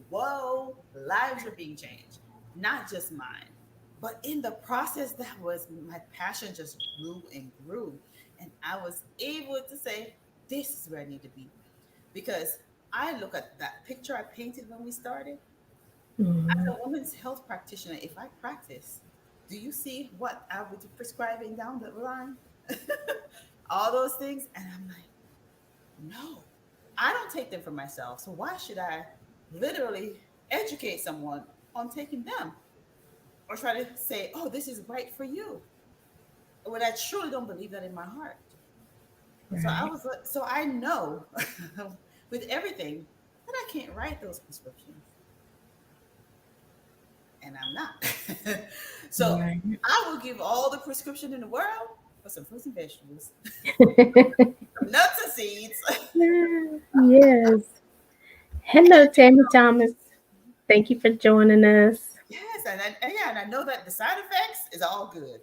"Whoa, lives are being changed, not just mine." But in the process, that was my passion just grew and grew, and I was able to say, "This is where I need to be," because I look at that picture I painted when we started. As Mhm. a women's health practitioner, if I practice, do you see what I would be prescribing down the line? All those things. And I'm like, no, I don't take them for myself. So why should I literally educate someone on taking them or try to say, oh, this is right for you? When I truly don't believe that in my heart. So I Right. was like, so I know with everything that I can't write those prescriptions, and I'm not. So Right. I will give all the prescription in the world for some fruits and vegetables, some nuts and seeds. Yes. Hello, Tammy Thomas. Thank you for joining us. Yes, and yeah, and I know that the side effects is all good.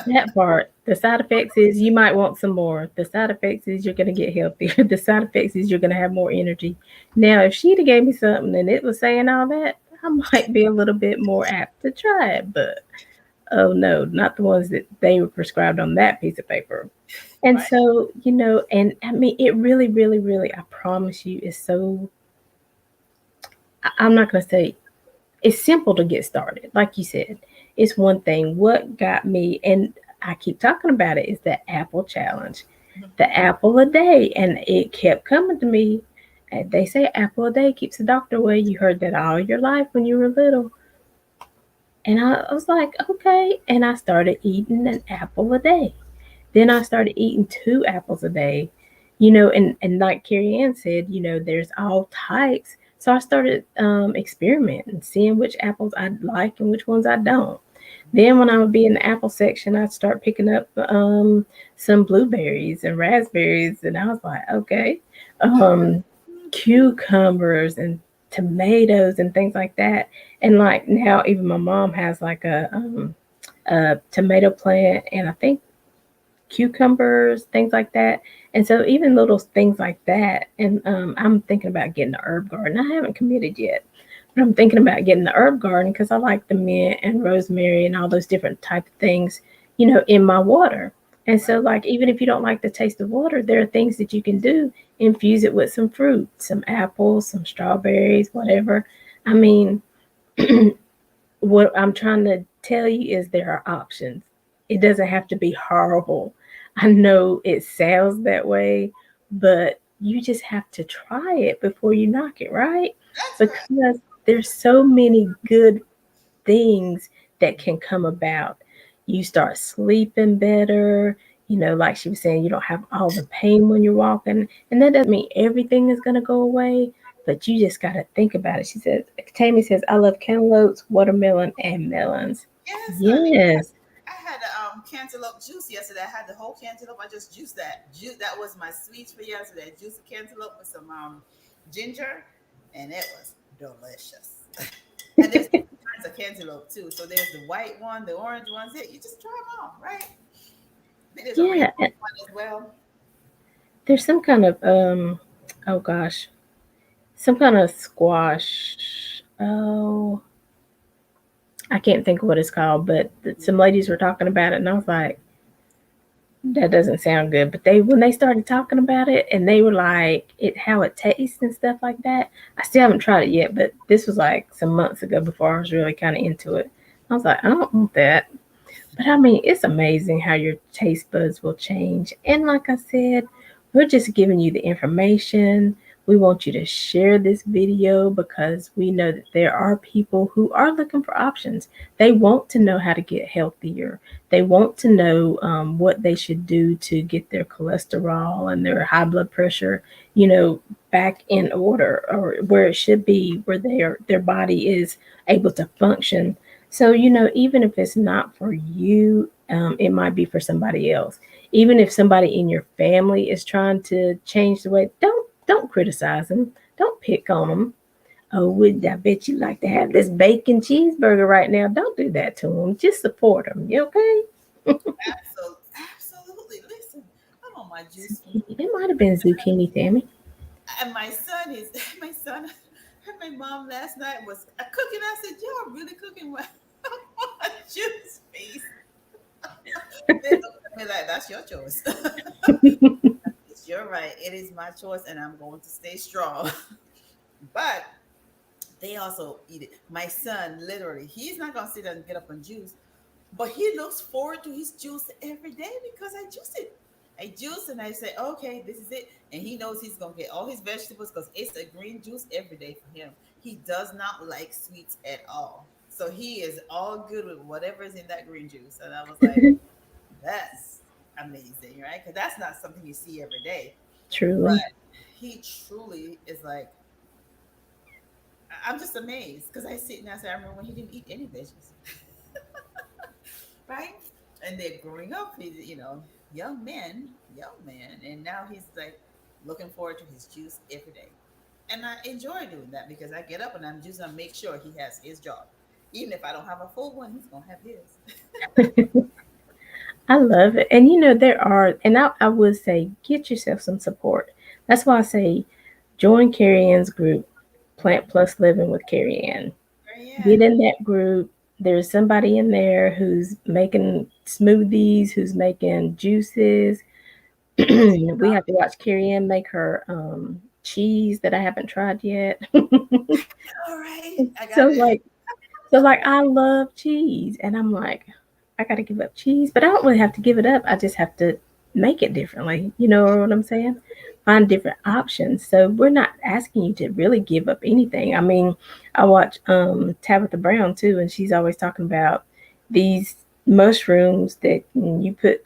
That part. The side effects is you might want some more. The side effects is you're gonna get healthier. The side effects is you're gonna have more energy. Now, if she'd have gave me something and it was saying all that, I might be a little bit more apt to try it. But oh no, not the ones that they were prescribed on that piece of paper. And Right? so, and I mean, it really, really, really, I promise you, is so. I'm not gonna say it's simple to get started. Like you said, it's one thing. What got me, and I keep talking about it, is the apple challenge, the Mhm. apple a day. And it kept coming to me. And they say apple a day keeps the doctor away. You heard that all your life when you were little. And I was like, okay. And I started eating an apple a day. Then I started eating 2 apples a day. And like Carrie Ann said, there's all types. So I started experimenting, seeing which apples I like and which ones I don't. Then when I would be in the apple section, I'd start picking up some blueberries and raspberries, and I was like, okay, cucumbers and tomatoes and things like that. And like now, even my mom has like a tomato plant, and I think cucumbers, things like that. And so even little things like that. And I'm thinking about getting the herb garden. I haven't committed yet, but I'm thinking about getting the herb garden because I like the mint and rosemary and all those different type of things, in my water. And Right. so like even if you don't like the taste of water, there are things that you can do. Infuse it with some fruit, some apples, some strawberries, whatever. I mean, what I'm trying to tell you is there are options. It doesn't have to be horrible. I know it sounds that way, but you just have to try it before you knock it, right? That's Because right. there's so many good things that can come about. You start sleeping better. Like she was saying, you don't have all the pain when you're walking. And that doesn't mean everything is going to go away, but you just got to think about it. She says, Tammy says, I love cantaloupes, watermelon, and melons. Yes, honey. Yes. I had cantaloupe juice yesterday. I had the whole cantaloupe. I just juiced that. That was my sweets for yesterday. Juice a cantaloupe with some ginger, and it was delicious. And there's different kinds of cantaloupe too. So there's the white one, the orange ones. Yeah, you just try them all, right? I think there's a rainbow Yeah. one as well. There's some kind of, oh gosh, some kind of squash. Oh, I can't think of what it's called, but some ladies were talking about it, and I was like, that doesn't sound good. But when they started talking about it, and they were like, how it tastes and stuff like that. I still haven't tried it yet, but this was like some months ago before I was really kind of into it. I was like, I don't want that. But I mean, it's amazing how your taste buds will change. And like I said, we're just giving you the information. We want you to share this video because we know that there are people who are looking for options. They want to know how to get healthier. They want to know what they should do to get their cholesterol and their high blood pressure, back in order, or where it should be, where their body is able to function. So, even if it's not for you, it might be for somebody else. Even if somebody in your family is trying to change the way, don't criticize them. Don't pick on them. Oh, I bet you like to have this bacon cheeseburger right now. Don't do that to them. Just support them. You okay? Absolutely. Listen, I'm on my juice. It might have been zucchini, Tammy. And my son is my son. My mom last night was cooking. I said, "Y'all really cooking well?" Juice feast. They looked at me like, "That's your choice." You're right. It is my choice, and I'm going to stay strong. But they also eat it. My son, literally, he's not gonna sit there and get up and juice, but he looks forward to his juice every day because I juice it. I juice and I say, okay, this is it. And he knows he's gonna get all his vegetables because it's a green juice every day for him. He does not like sweets at all. So he is all good with whatever is in that green juice. And I was like, that's amazing, right? Because that's not something you see every day. But Truly. he truly is like, I'm just amazed because I sit and I say, I remember when he didn't eat any veggies, right? And they're growing up, he's, young man, and now he's like looking forward to his juice every day. And I enjoy doing that because I get up and I'm just gonna make sure he has his job. Even if I don't have a full one, he's gonna have his. I love it. And there are, and I would say, get yourself some support. That's why I say, join Carrie Ann's group, Plant Plus Living with Carrie Ann. Get Marianne, in that group. There's somebody in there who's making smoothies, who's making juices. yes, We have to watch Carrie Ann make her cheese that I haven't tried yet. all right, I so got it. like so like I love cheese, and I'm like, I got to give up cheese, but I don't really have to give it up. I just have to make it differently. You know what I'm saying? Find different options. So we're not asking you to really give up anything. I mean, I watch Tabitha Brown too, and she's always talking about these mushrooms that you put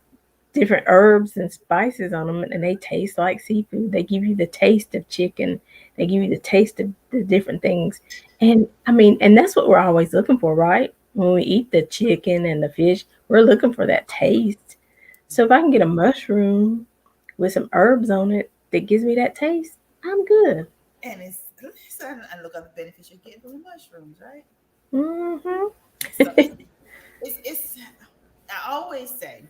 different herbs and spices on them, and they taste like seafood. They give you the taste of chicken. They give you the taste of the different things. And I mean, and that's what we're always looking for, right? When we eat the chicken and the fish, we're looking for that taste. So if I can get a mushroom with some herbs on it that gives me that taste, I'm good. And it's listen and look at the benefits you get from the mushrooms, right? Hmm. So it's. I always say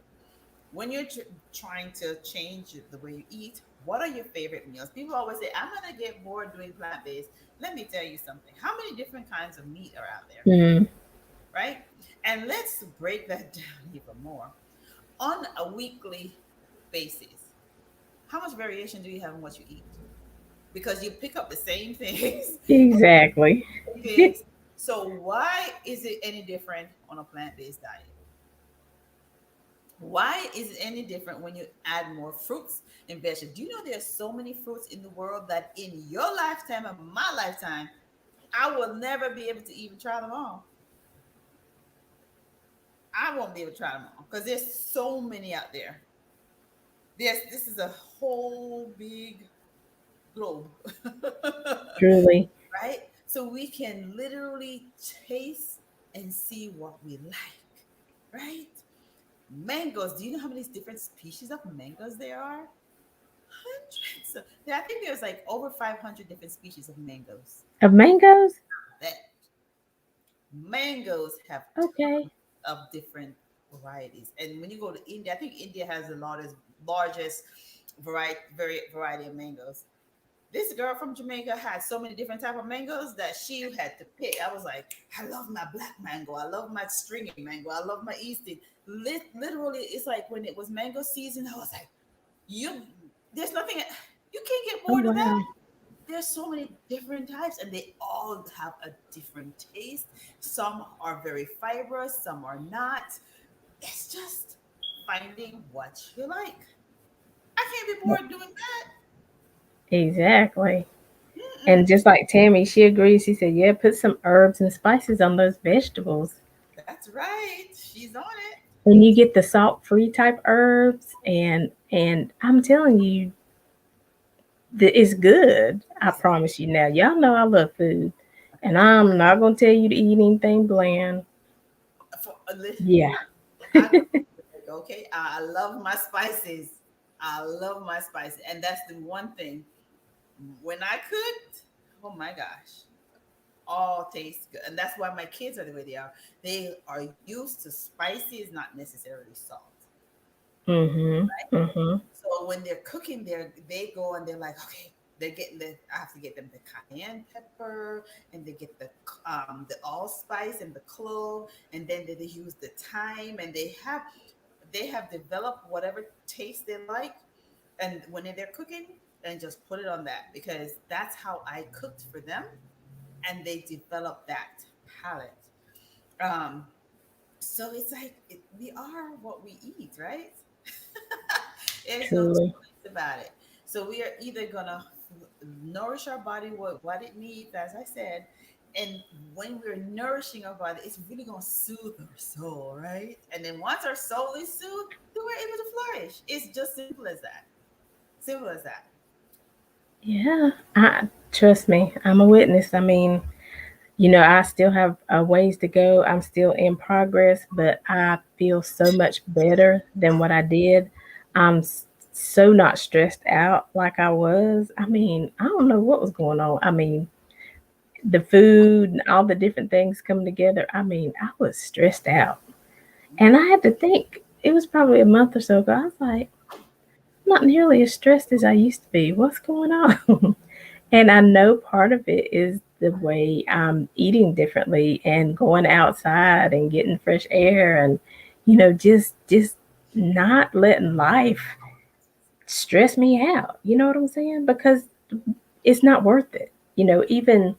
when you're trying to change the way you eat, what are your favorite meals? People always say, I'm going to get bored doing plant based. Let me tell you something. How many different kinds of meat are out there? Mm. Right? And let's break that down even more. On a weekly basis, how much variation do you have in what you eat? Because you pick up the same things. Exactly. things. So, why is it any different on a plant based diet? Why is it any different when you add more fruits and vegetables? Do you know there's so many fruits in the world that in your lifetime and my lifetime, I will never be able to even try them all. I won't be able to try them all because there's so many out there. This is a whole big globe. Truly. Right? So we can literally taste and see what we like, right? Mangoes. Do you know how many different species of mangoes there are? Hundreds. I think there's like over 500 different species of mangoes. Of mangoes? That mangoes have Okay. of different varieties. And when you go to India, I think India has the largest variety of mangoes. This girl from Jamaica had so many different type of mangoes that she had to pick. I was like, I love my black mango. I love my stringy mango. I love my Easton. Literally, it's like when it was mango season, I was like, you, there's nothing, you can't get Oh bored of that. wow. There's so many different types, and they all have a different taste. Some are very fibrous, some are not. It's just finding what you like. I can't be bored doing that. Exactly. And Mm-mm. just like Tammy, she agrees. She said, "Yeah, put some herbs and spices on those vegetables." That's right. She's on it. And you get the salt-free type herbs, and I'm telling you, it's good. I It's promise you. Now, y'all know I love food, and I'm not gonna tell you to eat anything bland. for, Yeah. I know. Okay, I love my spices. I love my spices, and that's the one thing. When I cooked, oh my gosh, all taste good, and that's why my kids are the way they are. They are used to spicy is not necessarily salt. Mhm. Mhm. So when they're cooking, they go and they're like, okay, they're getting the. I have to get them the cayenne pepper, and they get the allspice and the clove, and then they use the thyme, and they have developed whatever taste they like, and when they're cooking, and just put it on that because that's how I cooked for them, and they developed that palate. Um, so it's like we are what we eat, right? There's no two Truly. ways about it. So we are either gonna nourish our body with what it needs, as I said, and when we're nourishing our body, it's really gonna soothe our soul, right? And then once our soul is soothed, then we're able to flourish. It's just simple as that. Simple as that. Yeah. I trust me. I'm a witness. I mean, I still have ways to go. I'm still in progress, but I feel so much better than what I did. I'm so not stressed out like I was. I mean, I don't know what was going on. I mean, the food and all the different things coming together. I mean, I was stressed out. And I had to think, it was probably a month or so ago. I was like, I'm not nearly as stressed as I used to be. What's going on? And I know part of it is the way I'm eating differently and going outside and getting fresh air and just not letting life stress me out. You know what I'm saying? Because it's not worth it. Even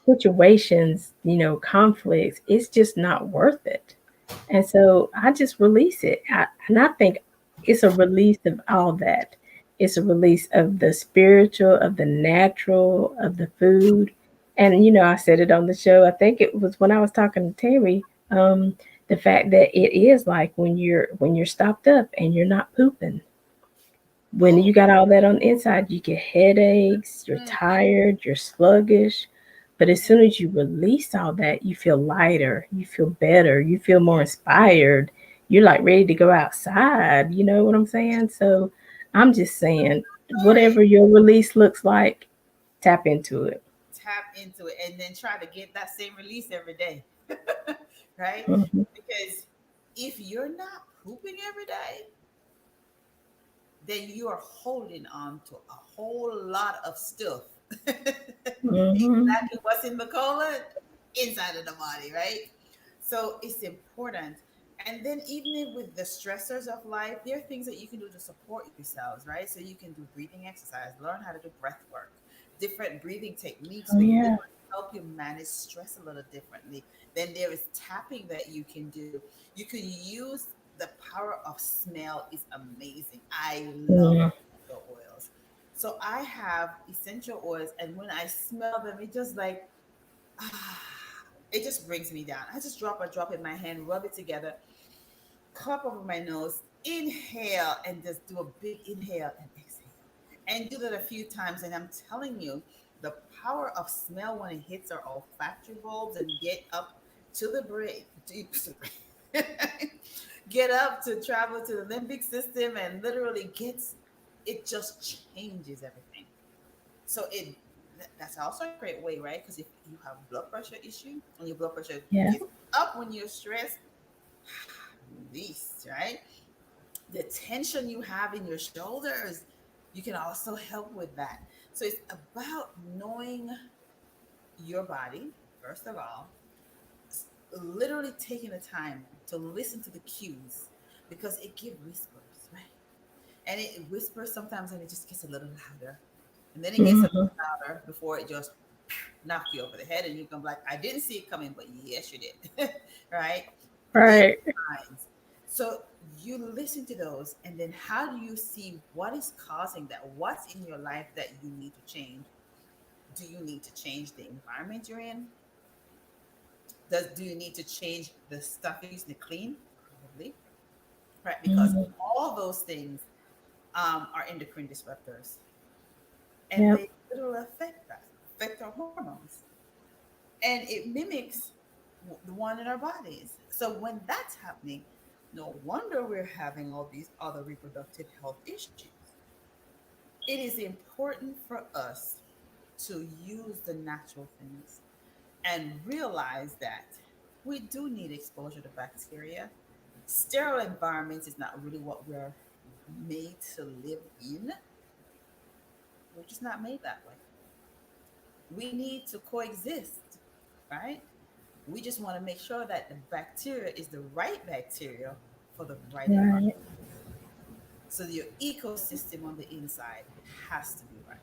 situations, conflicts, it's just not worth it. And so I just release it. And I think it's a release of all that. It's a release of the spiritual, of the natural, of the food. And, I said it on the show. I think it was when I was talking to Terry, the fact that it is like when you're stopped up and you're not pooping. When Oh, you got all that on the inside, you get headaches, you're mm, tired, you're sluggish. But as soon as you release all that, you feel lighter, you feel better, you feel more inspired. You're like ready to go outside. You know what I'm saying? So I'm just saying, sorry. whatever your release looks like, tap into it. Tap into it and then try to get that same release every day. Right? Hmm. Because if you're not pooping every day, then you are holding on to a whole lot of stuff. Hmm. Exactly what's in the colon inside of the body, right? So it's important. And then even with the stressors of life, there are things that you can do to support yourselves, right? So you can do breathing exercise, learn how to do breath work, different breathing techniques Oh will yeah. literally help you manage stress a little differently. Then there is tapping that you can do. You can use the power of smell is amazing. I love Mm. essential oils. So I have essential oils, and when I smell them, it just like it just brings me down. I just drop a drop in my hand, rub it together, cup over my nose, inhale, and just do a big inhale and exhale. And do that a few times. And I'm telling you, the power of smell when it hits our olfactory bulbs and get up to the brain, get up to travel to the limbic system and literally gets, it just changes everything. So that's also a great way, right? Because if you have blood pressure issue and your blood pressure Yeah. gets up when you're stressed, release, right? The tension you have in your shoulders, you can also help with that. So it's about knowing your body, first of all, literally taking the time to listen to the cues because it gives whispers, right? And it whispers sometimes and it just gets a little louder. And then it gets a Hmm. little louder before it just knock you over the head and you can be like, I didn't see it coming, but yes, you did. Right? They're Right. signs. So you listen to those, and then how do you see what is causing that? What's in your life that you need to change? Do you need to change the environment you're in? Do you need to change the stuff you use to clean? Probably, right? Because Mhm. all those things are endocrine disruptors, and Yep. they literally affect us, affect our hormones, and it mimics the one in our bodies. So when that's happening, no wonder we're having all these other reproductive health issues. It is important for us to use the natural things and realize that we do need exposure to bacteria. Sterile environments is not really what we're made to live in. We're just not made that way. We need to coexist, right? We just want to make sure that the bacteria is the right bacteria for the right environment. Right. So your ecosystem on the inside has to be right.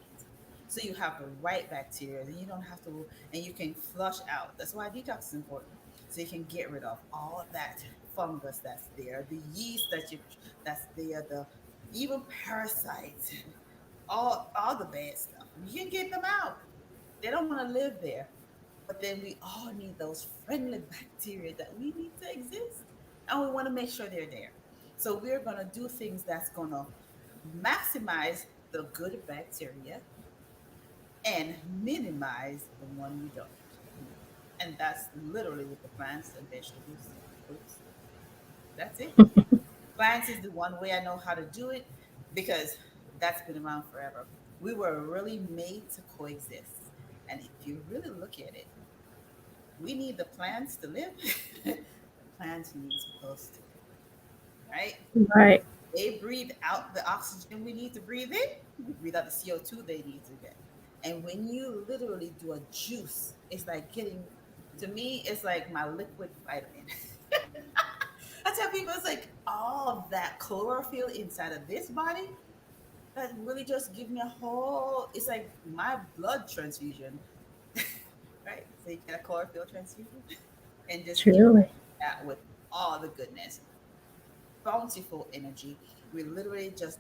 So you have the right bacteria, and you don't have to, and you can flush out. That's why detox is important. So you can get rid of all that fungus that's there, the yeast that's there, the even parasites, all the bad stuff. You can get them out. They don't want to live there. But then we all need those friendly bacteria that we need to exist. And we want to make sure they're there. So we're going to do things that's going to maximize the good bacteria and minimize the one we don't. And that's literally with the plants and vegetables, fruits. That's it. Plants is the one way I know how to do it because that's been around forever. We were really made to coexist. And if you really look at it, we need the plants to live. The plants needs us to live, right? Right. They breathe out the oxygen we need to breathe in. We breathe out the CO2 they need to get. And when you literally do a juice, it's like getting, to me, it's like my liquid vitamin. I tell people it's like all that chlorophyll inside of this body that really just give me a whole, it's like my blood transfusion, right? So you get a chlorophyll transfusion and just give Truly. that with all the goodness, bountiful energy. We're literally just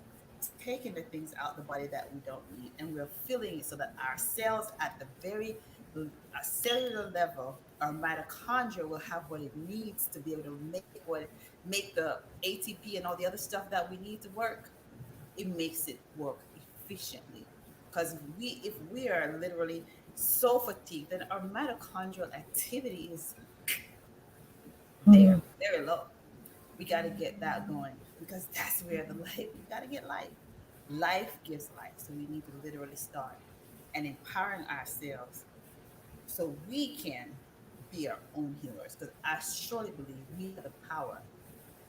taking the things out the body that we don't need, and we're filling it so that our cells at the very cellular level, our mitochondria will have what it needs to be able to make the ATP and all the other stuff that we need to work. It makes it work efficiently. Because if we are literally so fatigued, then our mitochondrial activity is there, Mhm. very low. We got to get that going because that's where the life, we got to get life. Life gives life. So we need to literally start and empowering ourselves so we can be our own healers. Because I surely believe we have the power.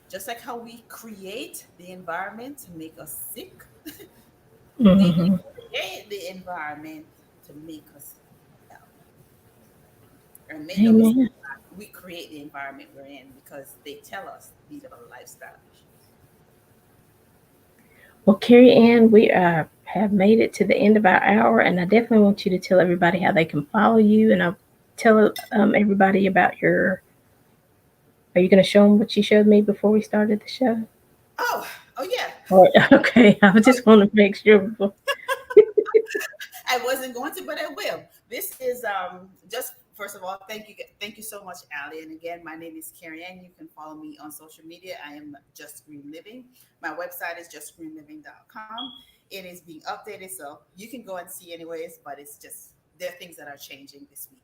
Just like how we create the environment to make us sick, we can Mhm. create the environment to make us well. And make no mistake, Amen. we create the environment we're in because they tell us these are the lifestyle issues. Well, Carrie Ann, we have made it to the end of our hour, and I definitely want you to tell everybody how they can follow you, and I'll tell everybody about your. Are you going to show them what you showed me before we started the show? Oh, oh yeah. Or, okay, I just want to make sure. I wasn't going to, but I will. This is just for first of all, thank you so much, Ali. And again, my name is Carrie Ann. You can follow me on social media. I am Just Green Living. My website is justgreenliving.com. It is being updated, so you can go and see anyways. But it's just there are things that are changing this week.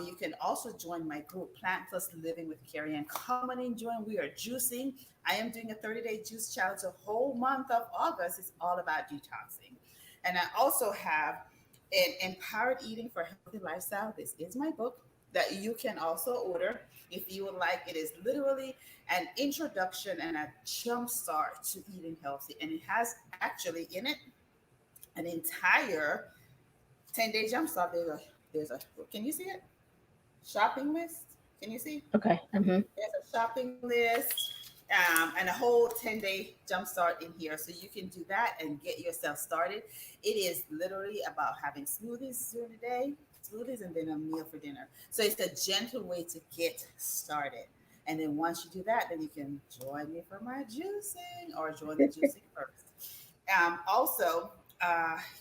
You can also join my group, Plant Plus Living with Carrie Ann. Come and join. We are juicing. I am doing a 30-day juice challenge. The whole month of August is all about detoxing. And I also have an Empowered Eating for Healthy Lifestyle. This is my book that you can also order if you would like. It is literally an introduction and a jump start to eating healthy. And it has actually in it an entire 10-day jump start. There's a can you see it? Shopping list. Can you see? Okay. Mm-hmm. There's a shopping list and a whole 10-day jump start in here. So you can do that and get yourself started. It is literally about having smoothies during the day, smoothies, and then a meal for dinner. So it's a gentle way to get started. And then once you do that, then you can join me for my juicing or join the juicing first. Also,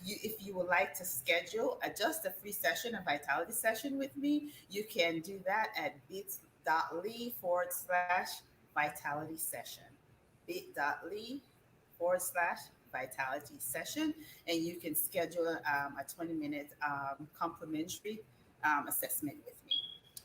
if you would like to schedule just a free session, a vitality session with me, you can do that at bit.ly/, vitality session. bit.ly/ vitality session. And you can schedule a 20-minute complimentary assessment with me.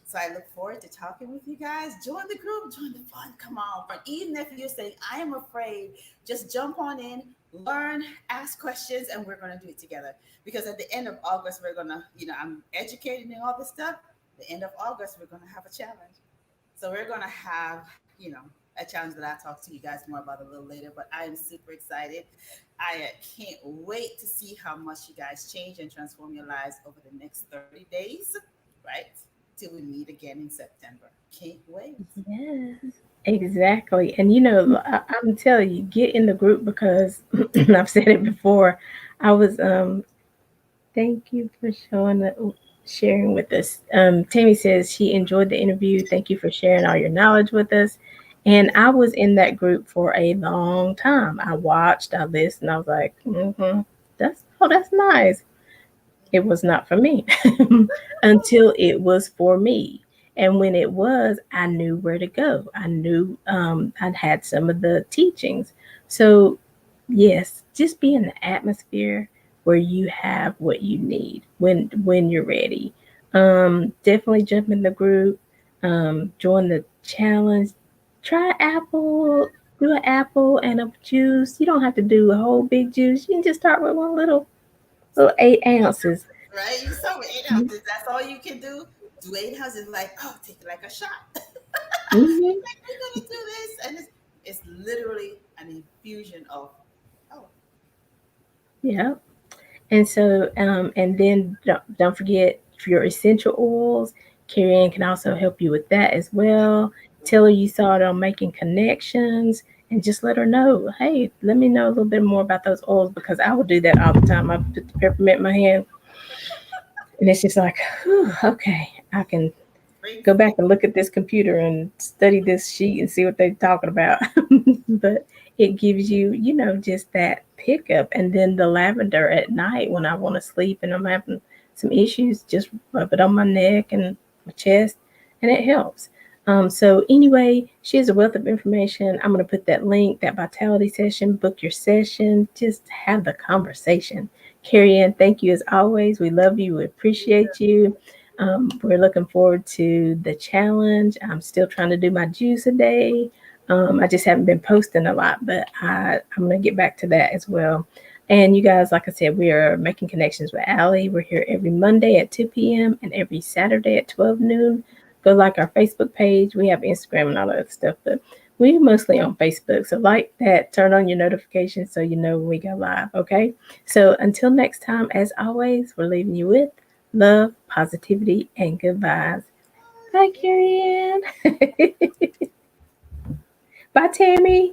So I look forward to talking with you guys. Join the group, join the fun. Come on. But even if you're saying, I am afraid, just jump on in, learn, ask questions, and we're going to do it together. Because at the end of August, we're going to, I'm educating and all this stuff. The end of August, we're going to have a challenge. So we're going to have, a challenge that I'll talk to you guys more about a little later. But I am super excited. I can't wait to see how much you guys change and transform your lives over the next 30 days, right? Till we meet again in September. Can't wait. Yes, exactly. And I'm telling you, get in the group because I've said it before. I was thank you for sharing with us. Tammy says she enjoyed the interview. Thank you for sharing all your knowledge with us. And I was in that group for a long time. I watched, I listened, I was like, that's nice. It was not for me until it was for me. And when it was, I knew where to go. I knew I'd had some of the teachings. So, yes, just be in the atmosphere where you have what you need when you're ready. Definitely jump in the group, join the challenge, try apple, do an apple and a juice. You don't have to do a whole big juice. You can just start with one little 8 ounces. Right? You start with 8 ounces. That's all you can do. Do 8 ounces like, oh, take it like a shot. Mm-hmm. Like we're gonna do this. And it's literally an infusion of oh. Yeah. And so, and then don't forget for your essential oils, Carrie Ann can also help you with that as well. Tell her you saw it on Making Connections and just let her know, hey, let me know a little bit more about those oils because I will do that all the time. I put the peppermint in my hand and it's just like, whew, okay, I can Brings go back and look at this computer and study this sheet and see what they're talking about. But it gives you, just that pickup. And then the lavender at night when I want to sleep and I'm having some issues, just rub it on my neck and my chest, and it helps. So anyway, she has a wealth of information. I'm going to put that link, that vitality session, book your session, just have the conversation. Carrie Ann, thank you as always. We love you. We appreciate you. We're looking forward to the challenge. I'm still trying to do my juice a day. I just haven't been posting a lot, but I'm going to get back to that as well. And you guys, like I said, we are Making Connections with Allie. We're here every Monday at 2 p.m. and every Saturday at 12 noon. Go like our Facebook page. We have Instagram and all that other stuff, but we're mostly on Facebook. So like that, turn on your notifications so you know when we go live, okay? So until next time, as always, we're leaving you with love, positivity, and good vibes. Bye, Carrie Ann. Bye, Tammy.